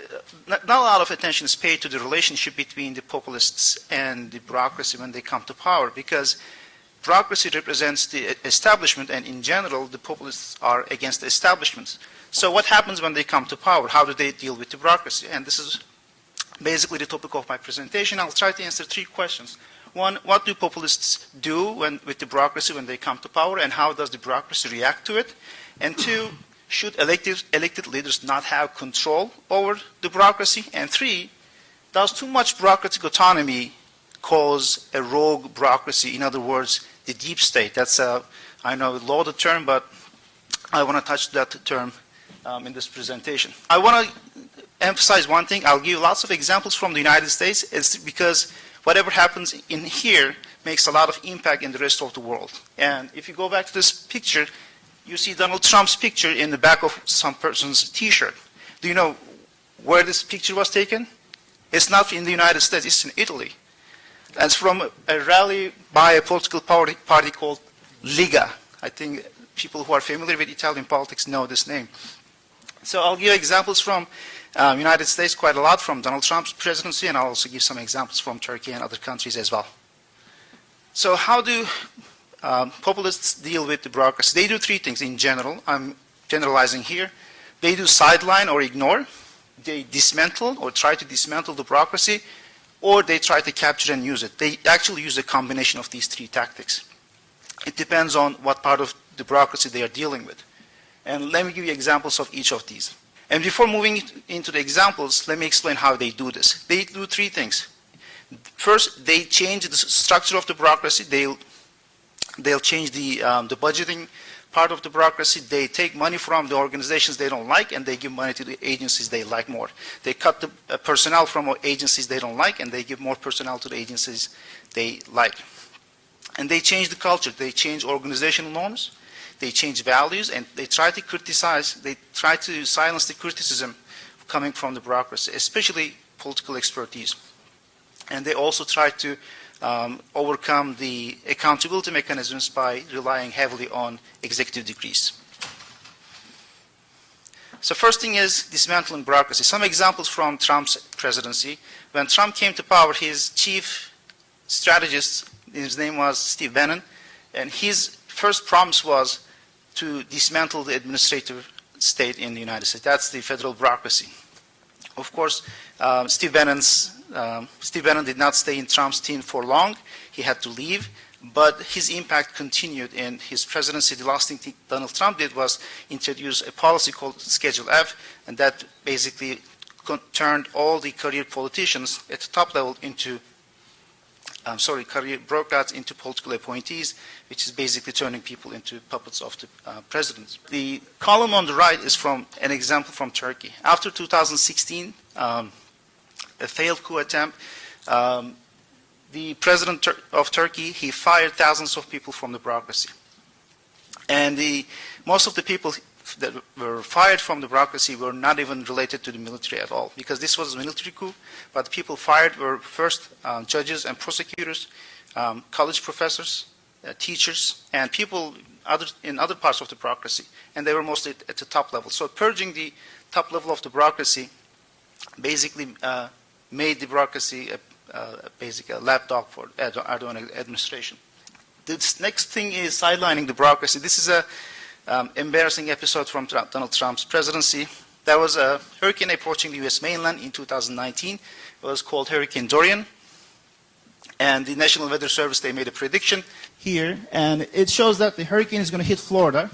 not a lot of attention is paid to the relationship between the populists and the bureaucracy when they come to power, because bureaucracy represents the establishment, and in general, the populists are against the establishment. So what happens when they come to power? How do they deal with the bureaucracy? And this is basically the topic of my presentation. I'll try to answer 3 questions. One, what do populists do with the bureaucracy when they come to power, and how does the bureaucracy react to it? And 2, should elected leaders not have control over the bureaucracy? And 3, does too much bureaucratic autonomy cause a rogue bureaucracy? In other words, the deep state. That's I know, a loaded term, but I want to touch that term in this presentation. I want to emphasize one thing. I'll give lots of examples from the United States. It's because whatever happens in here makes a lot of impact in the rest of the world. And if you go back to this picture, you see Donald Trump's picture in the back of some person's T-shirt. Do you know where this picture was taken? It's not in the United States, it's in Italy. And it's from a rally by a political party called Liga. I think people who are familiar with Italian politics know this name. So I'll give examples from United States quite a lot, from Donald Trump's presidency, and I'll also give some examples from Turkey and other countries as well. So how do populists deal with the bureaucracy? They do 3 things in general. I'm generalizing here. They do sideline or ignore. They dismantle or try to dismantle the bureaucracy, or they try to capture and use it. They actually use a combination of these 3 tactics. It depends on what part of the bureaucracy they are dealing with. And let me give you examples of each of these. And before moving into the examples, let me explain how they do this. They do 3 things. First, they change the structure of the bureaucracy. They'll change the budgeting part of the bureaucracy. They take money from the organizations they don't like, and they give money to the agencies they like more. They cut the personnel from agencies they don't like, and they give more personnel to the agencies they like. And they change the culture. They change organizational norms. They change values, and they try to criticize. They try to silence the criticism coming from the bureaucracy, especially political expertise. And they also try to overcome the accountability mechanisms by relying heavily on executive decrees. So first thing is dismantling bureaucracy. Some examples from Trump's presidency. When Trump came to power, his chief strategist, his name was Steve Bannon, and his first promise was to dismantle the administrative state in the United States. That's the federal bureaucracy. Of course, Steve Bannon did not stay in Trump's team for long. He had to leave, but his impact continued in his presidency. The last thing Donald Trump did was introduce a policy called Schedule F, and that basically turned all the career politicians at the top level into career bureaucrats into political appointees, which is basically turning people into puppets of the president. The column on the right is from an example from Turkey. After 2016, a failed coup attempt, the president of Turkey, he fired thousands of people from the bureaucracy. And most of the people that were fired from the bureaucracy were not even related to the military at all, because this was a military coup, but the people fired were first judges and prosecutors, college professors, teachers, and people in other parts of the bureaucracy, and they were mostly at the top level. So purging the top level of the bureaucracy basically made the bureaucracy basically a lapdog for Erdogan administration. This next thing is sidelining the bureaucracy. This is a embarrassing episode from Donald Trump's presidency. There was a hurricane approaching the U.S. mainland in 2019. It was called Hurricane Dorian. And the National Weather Service, they made a prediction here, and it shows that the hurricane is going to hit Florida.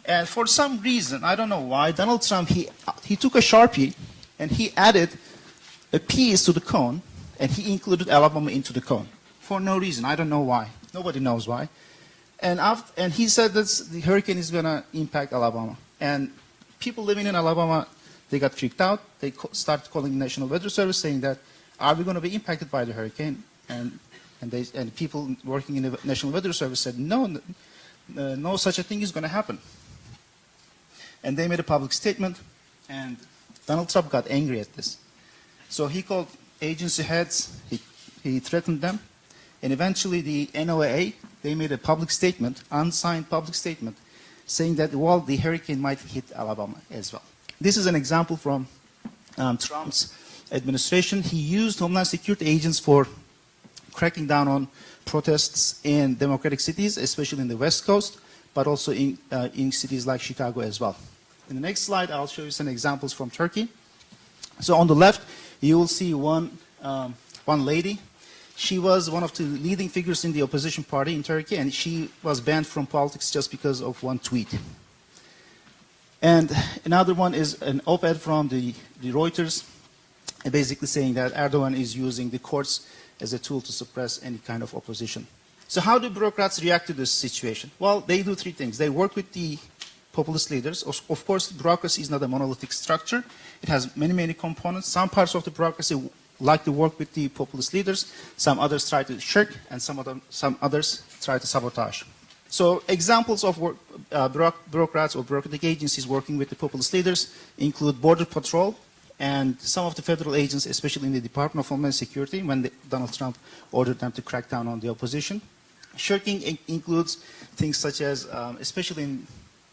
And for some reason, I don't know why, Donald Trump, he took a Sharpie and he added a piece to the cone, and he included Alabama into the cone. For no reason, I don't know why. Nobody knows why. And he said that the hurricane is going to impact Alabama. And people living in Alabama, they got freaked out. They started calling the National Weather Service saying that, are we going to be impacted by the hurricane? And people working in the National Weather Service said, no such a thing is going to happen. And they made a public statement, and Donald Trump got angry at this. So he called agency heads, he threatened them, and eventually the NOAA, they made a public statement, unsigned public statement, saying that, well, the hurricane might hit Alabama as well. This is an example from Trump's administration, he used Homeland Security agents for cracking down on protests in democratic cities, especially in the West Coast, but also in cities like Chicago as well. In the next slide, I'll show you some examples from Turkey. So on the left, you will see one lady. She was one of the leading figures in the opposition party in Turkey, and she was banned from politics just because of one tweet. And another one is an op-ed from the Reuters, basically saying that Erdogan is using the courts as a tool to suppress any kind of opposition. So how do bureaucrats react to this situation? Well, they do three things. They work with the populist leaders. Of course, bureaucracy is not a monolithic structure. It has many, many components. Some parts of the bureaucracy like to work with the populist leaders. Some others try to shirk, and some others try to sabotage. So examples of bureaucrats or bureaucratic agencies working with the populist leaders include Border Patrol and some of the federal agents, especially in the Department of Homeland Security, when Donald Trump ordered them to crack down on the opposition. Shirking includes things such as, especially in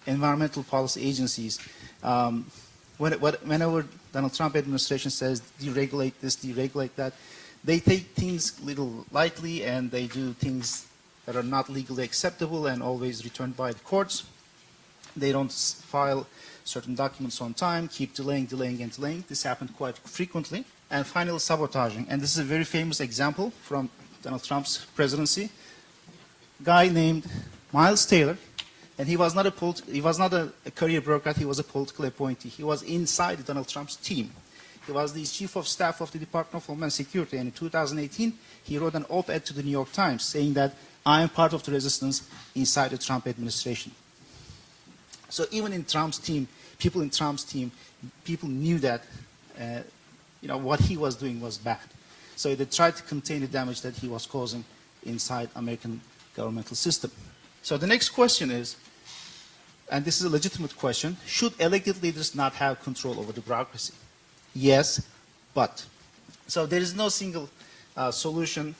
environmental policy agencies, whenever Donald Trump administration says deregulate this, deregulate that, they take things a little lightly and they do things that are not legally acceptable and always returned by the courts. They don't file certain documents on time, keep delaying. This happened quite frequently. And finally, sabotaging. And this is a very famous example from Donald Trump's presidency. A guy named Miles Taylor, and he was not a career bureaucrat, he was a political appointee. He was inside Donald Trump's team. He was the chief of staff of the Department of Homeland Security, and in 2018, he wrote an op-ed to the New York Times saying that I am part of the resistance inside the Trump administration. So even in Trump's team, people in Trump's team, people knew that what he was doing was bad. So they tried to contain the damage that he was causing inside American governmental system. So the next question is, and this is a legitimate question, should elected leaders not have control over the bureaucracy? Yes, but. So there is no single solution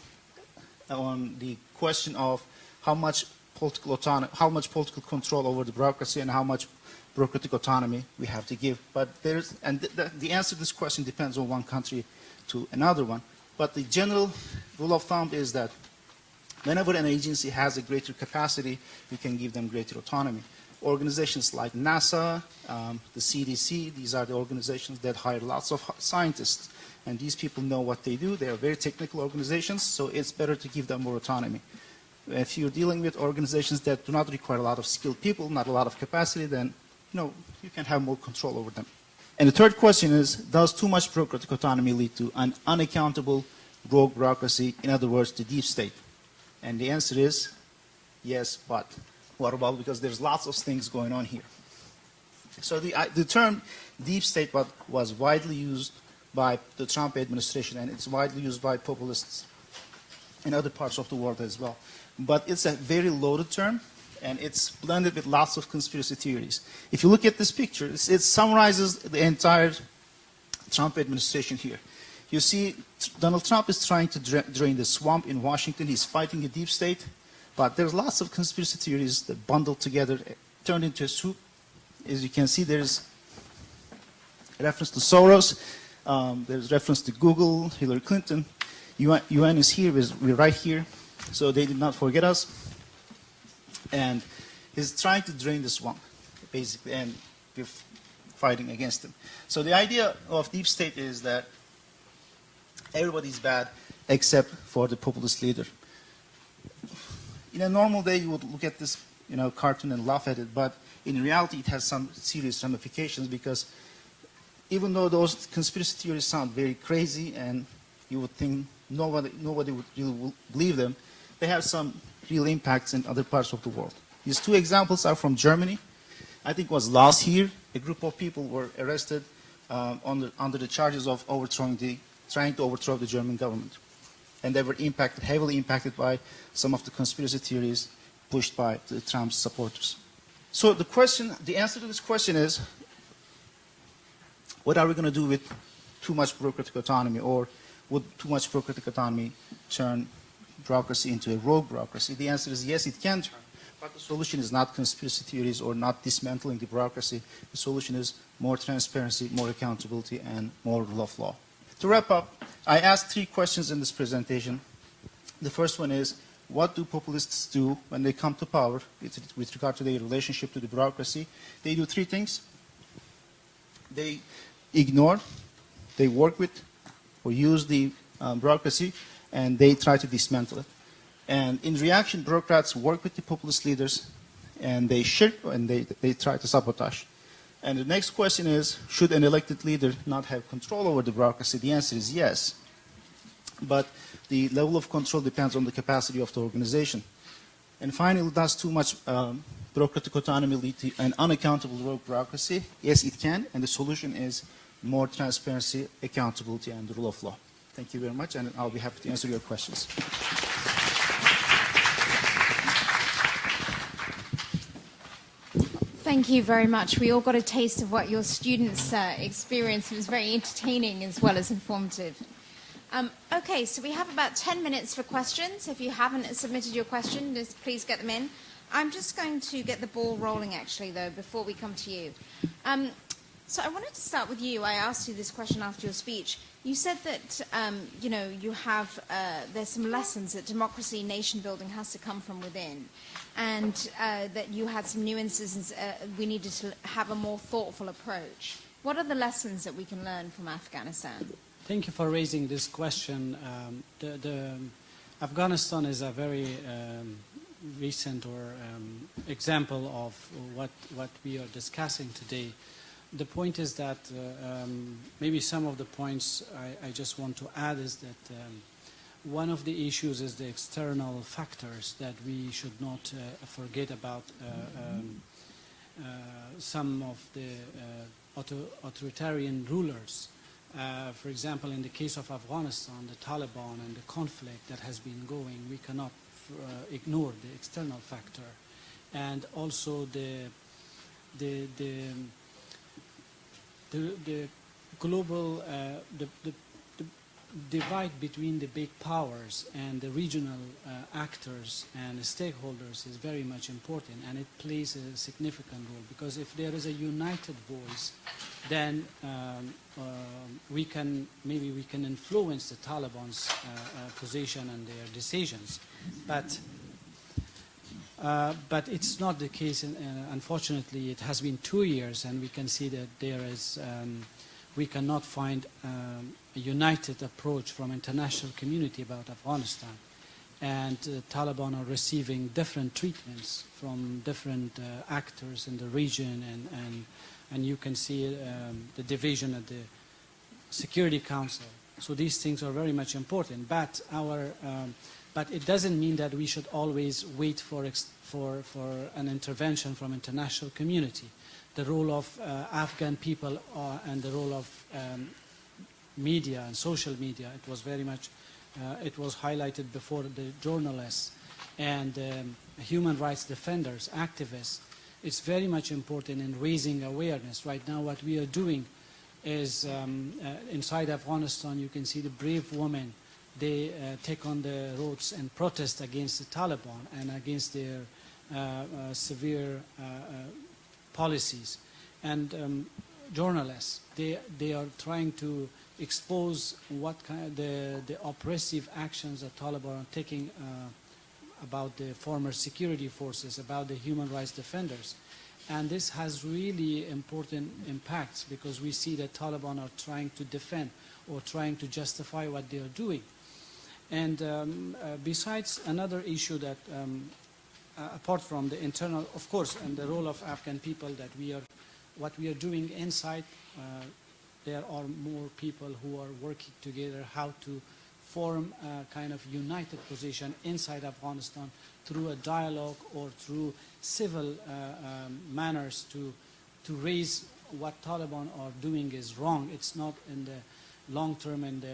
on the question of how much political autonomy, how much political control over the bureaucracy and how much bureaucratic autonomy we have to give. But there's, and the answer to this question depends on one country to another one. But the general rule of thumb is that whenever an agency has a greater capacity, we can give them greater autonomy. Organizations like NASA, the CDC, these are the organizations that hire lots of scientists. And these people know what they do. They are very technical organizations, so it's better to give them more autonomy. If you're dealing with organizations that do not require a lot of skilled people, not a lot of capacity, then you can have more control over them. And the third question is, does too much bureaucratic autonomy lead to an unaccountable rogue bureaucracy, in other words, the deep state? And the answer is yes, but. What about, because there's lots of things going on here. So the term deep state was widely used by the Trump administration, and it's widely used by populists in other parts of the world as well. But it's a very loaded term, and it's blended with lots of conspiracy theories. If you look at this picture, it summarizes the entire Trump administration here. You see, Donald Trump is trying to drain the swamp in Washington. He's fighting the deep state. But there's lots of conspiracy theories that bundled together, turned into a soup. As you can see, there's a reference to Soros. There's reference to Google, Hillary Clinton. UN is here. We're right here. So they did not forget us. And he's trying to drain the swamp, basically, and we're fighting against them. So the idea of deep state is that everybody's bad except for the populist leader. In a normal day, you would look at this cartoon and laugh at it, but in reality, it has some serious ramifications because even though those conspiracy theories sound very crazy and you would think nobody would really believe them, they have some real impacts in other parts of the world. These two examples are from Germany. I think it was last year, a group of people were arrested under the charges of trying to overthrow the German government. And they were heavily impacted by some of the conspiracy theories pushed by the Trump's supporters. So the answer to this question is, what are we going to do with too much bureaucratic autonomy, or would too much bureaucratic autonomy turn bureaucracy into a rogue bureaucracy? The answer is yes, it can turn. But the solution is not conspiracy theories or not dismantling the bureaucracy. The solution is more transparency, more accountability, and more rule of law. To wrap up, I asked 3 questions in this presentation. The first one is, what do populists do when they come to power with regard to their relationship to the bureaucracy? They do 3 things. They ignore, they work with, or use the bureaucracy, and they try to dismantle it. And in reaction, bureaucrats work with the populist leaders, and they shirk, and they try to sabotage. And the next question is, should an elected leader not have control over the bureaucracy? The answer is yes. But the level of control depends on the capacity of the organization. And finally, does too much bureaucratic autonomy lead to an unaccountable rogue bureaucracy? Yes, it can, and the solution is more transparency, accountability, and the rule of law. Thank you very much, and I'll be happy to answer your questions. Thank you very much. We all got a taste of what your students experienced. It was very entertaining as well as informative. Okay, so we have about 10 minutes for questions. If you haven't submitted your question, just please get them in. I'm just going to get the ball rolling, actually, though, before we come to you. So I wanted to start with you. I asked you this question after your speech. You said that, you have, there's some lessons that democracy, nation building has to come from within, and that you had some nuances, we needed to have a more thoughtful approach. What are the lessons that we can learn from Afghanistan? Thank you for raising this question. Afghanistan is a very recent example of what we are discussing today. The point is that maybe some of the points I just want to add is that one of the issues is the external factors that we should not forget about. Some of the authoritarian rulers. For example, in the case of Afghanistan, the Taliban and the conflict that has been going, we cannot ignore the external factor, and also the global the divide between the big powers and the regional actors and the stakeholders is very much important, and it plays a significant role, because if there is a united voice, then we can influence the Taliban's position and their decisions, but it's not the case. Unfortunately, it has been 2 years, and we can see that there is we cannot find a united approach from international community about Afghanistan, and Taliban are receiving different treatments from different actors in the region, and you can see the division at the Security Council. So these things are very much important, but but it doesn't mean that we should always wait for an intervention from international community. The role of Afghan people and the role of media and social media, it was very much, it was highlighted before, the journalists and human rights defenders, activists. It's very much important in raising awareness. Right now what we are doing is inside Afghanistan, you can see the brave women. They take on the roads and protest against the Taliban and against their severe policies. And journalists, they are trying to expose what kind of the oppressive actions that Taliban are taking about the former security forces, about the human rights defenders. And this has really important impacts, because we see that Taliban are trying to defend or trying to justify what they are doing. And besides, another issue that, apart from the internal, of course, and the role of Afghan people, that what we are doing inside, there are more people who are working together how to form a kind of united position inside Afghanistan through a dialogue or through civil manners to raise what Taliban are doing is wrong. It's not in the long term and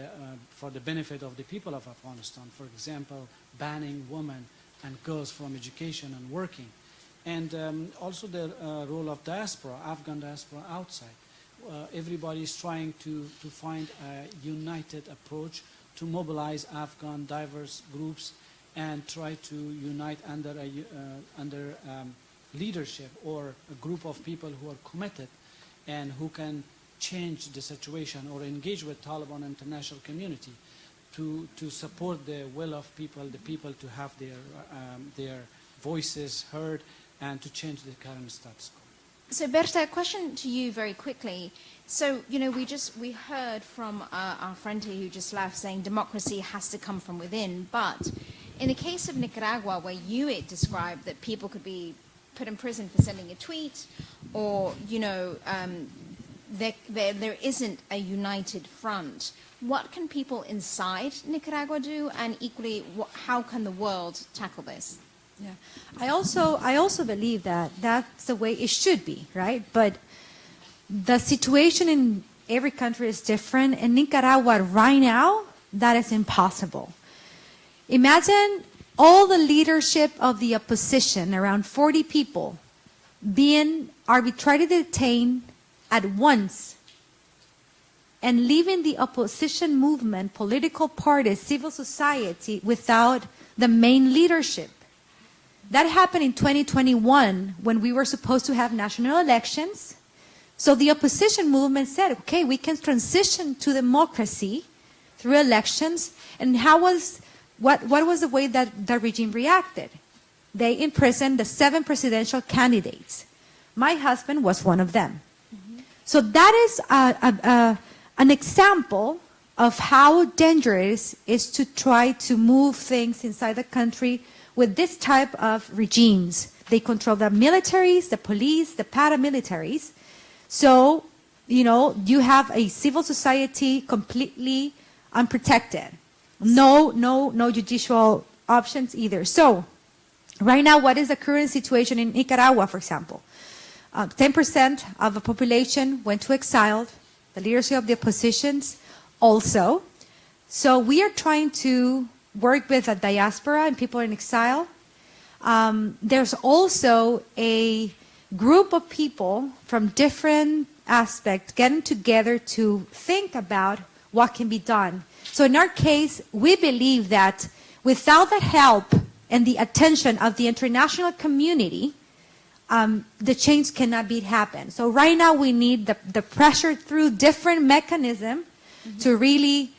for the benefit of the people of Afghanistan. For example, banning women and girls from education and working. And also the role of diaspora, Afghan diaspora outside. Everybody is trying to find a united approach to mobilize Afghan diverse groups and try to unite under leadership or a group of people who are committed and who can change the situation or engage with Taliban international community to support the will of people, the people to have their voices heard and to change the current status quo. So Berta, a question to you very quickly. So, you know, we heard from our friend here who just left saying democracy has to come from within, but in the case of Nicaragua, where you described that people could be put in prison for sending a tweet, or, you know, there isn't a united front, what can people inside Nicaragua do, and equally, how can the world tackle this? Yeah, I also believe that that's the way it should be, right? But the situation in every country is different. In Nicaragua right now, that is impossible. Imagine all the leadership of the opposition, around 40 people, being arbitrarily detained at once and leaving the opposition movement, political parties, civil society without the main leadership. That happened in 2021 when we were supposed to have national elections. So the opposition movement said, okay, we can transition to democracy through elections. And what was the way that the regime reacted? They imprisoned the 7 presidential candidates. My husband was one of them. Mm-hmm. So that is an example of how dangerous it is to try to move things inside the country with this type of regimes. They control the militaries, the police, the paramilitaries. So, you know, you have a civil society completely unprotected. No judicial options either. So, right now, what is the current situation in Nicaragua, for example? 10% of the population went to exile, the leadership of the oppositions also. So we are trying to work with the diaspora and people in exile. There's also a group of people from different aspects getting together to think about what can be done. So in our case, we believe that without the help and the attention of the international community, the change cannot be happen. So right now we need the pressure through different mechanisms to really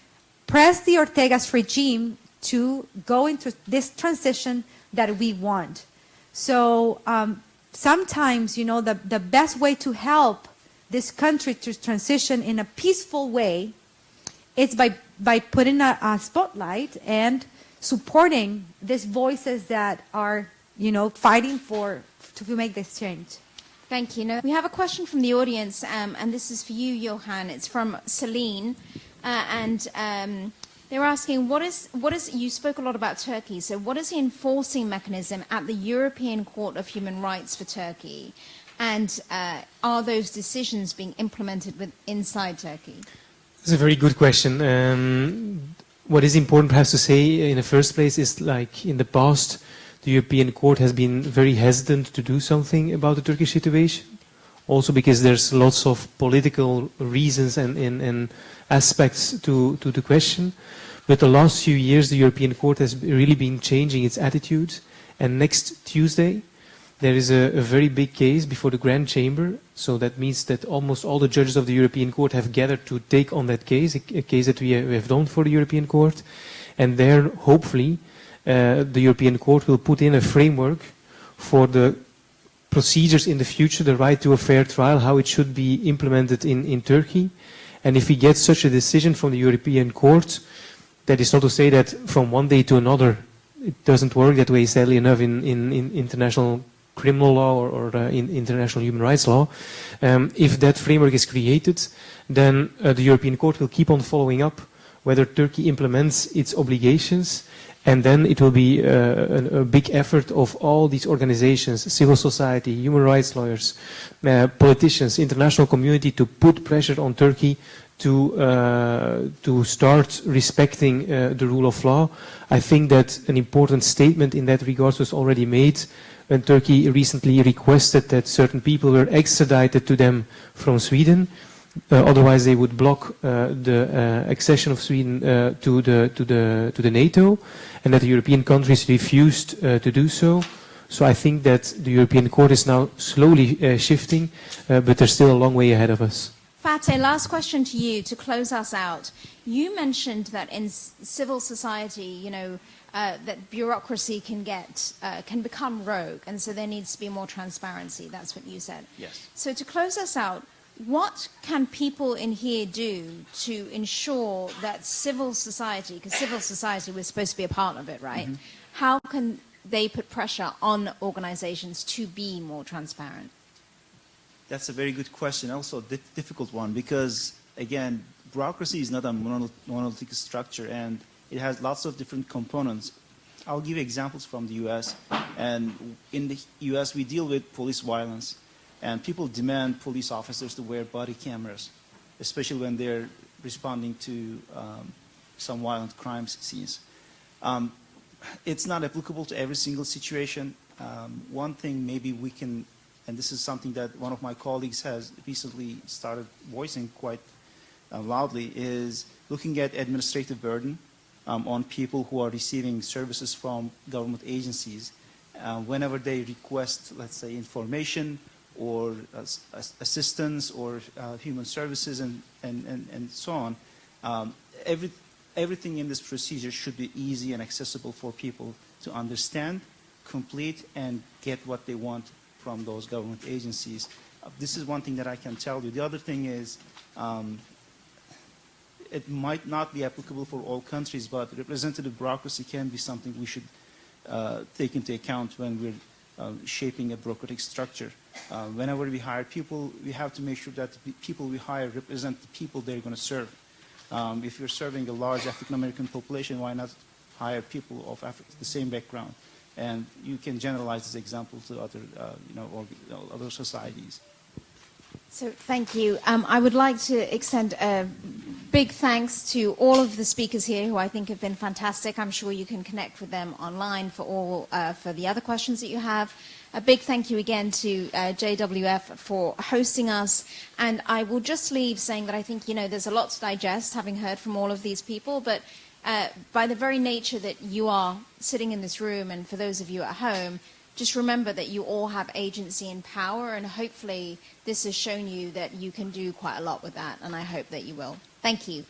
press the Ortega's regime to go into this transition that we want. So sometimes, you know, the best way to help this country to transition in a peaceful way is by putting a spotlight and supporting these voices that are, you know, fighting to make this change. Thank you. Now, we have a question from the audience, and this is for you, Johan. It's from Celine, and they're asking, what is, you spoke a lot about Turkey, so what is the enforcing mechanism at the European Court of Human Rights for Turkey? And are those decisions being implemented inside Turkey? That's a very good question. What is important perhaps to say in the first place is, like in the past, the European Court has been very hesitant to do something about the Turkish situation. Also because there's lots of political reasons and aspects to the question. But the last few years, the European Court has really been changing its attitude. And next Tuesday, there is a very big case before the Grand Chamber. So that means that almost all the judges of the European Court have gathered to take on that case, a case that we have done for the European Court. And there, hopefully, the European Court will put in a framework for the procedures in the future, the right to a fair trial, how it should be implemented in Turkey. And if we get such a decision from the European Court, that is not to say that from one day to another it doesn't work that way, sadly enough, in international criminal law or in international human rights law. If that framework is created, then the European Court will keep on following up whether Turkey implements its obligations, and then it will be a big effort of all these organizations, civil society, human rights lawyers, politicians, international community, to put pressure on Turkey to start respecting the rule of law. I think that an important statement in that regard was already made when Turkey recently requested that certain people were extradited to them from Sweden. Otherwise, they would block the accession of Sweden to the NATO, and that the European countries refused to do so. So I think that the European Court is now slowly shifting, but there's still a long way ahead of us. Fateh, last question to you to close us out. You mentioned that in civil society, you know, that bureaucracy can become rogue, and so there needs to be more transparency. That's what you said. Yes. So to close us out, what can people in here do to ensure that civil society, because civil society was supposed to be a part of it, right? Mm-hmm. How can they put pressure on organizations to be more transparent? That's a very good question, also a difficult one, because, again, bureaucracy is not a monolithic structure, and it has lots of different components. I'll give you examples from the US. And in the US, we deal with police violence. And people demand police officers to wear body cameras, especially when they're responding to some violent crime scenes. It's not applicable to every single situation. One thing maybe we can, and this is something that one of my colleagues has recently started voicing quite loudly, is looking at administrative burden on people who are receiving services from government agencies. Whenever they request, let's say, information or assistance or human services and so on, everything in this procedure should be easy and accessible for people to understand, complete, and get what they want from those government agencies. This is one thing that I can tell you. The other thing is, it might not be applicable for all countries, but representative bureaucracy can be something we should take into account when we're shaping a bureaucratic structure. Whenever we hire people, we have to make sure that the people we hire represent the people they're going to serve. If you're serving a large African-American population, why not hire people of the same background? And you can generalize this example to other, other societies. So thank you. I would like to extend a big thanks to all of the speakers here who I think have been fantastic. I'm sure you can connect with them online for the other questions that you have. A big thank you again to JWF for hosting us. And I will just leave saying that I think, there's a lot to digest having heard from all of these people, but by the very nature that you are sitting in this room, and for those of you at home, just remember that you all have agency and power, and hopefully this has shown you that you can do quite a lot with that, and I hope that you will. Thank you.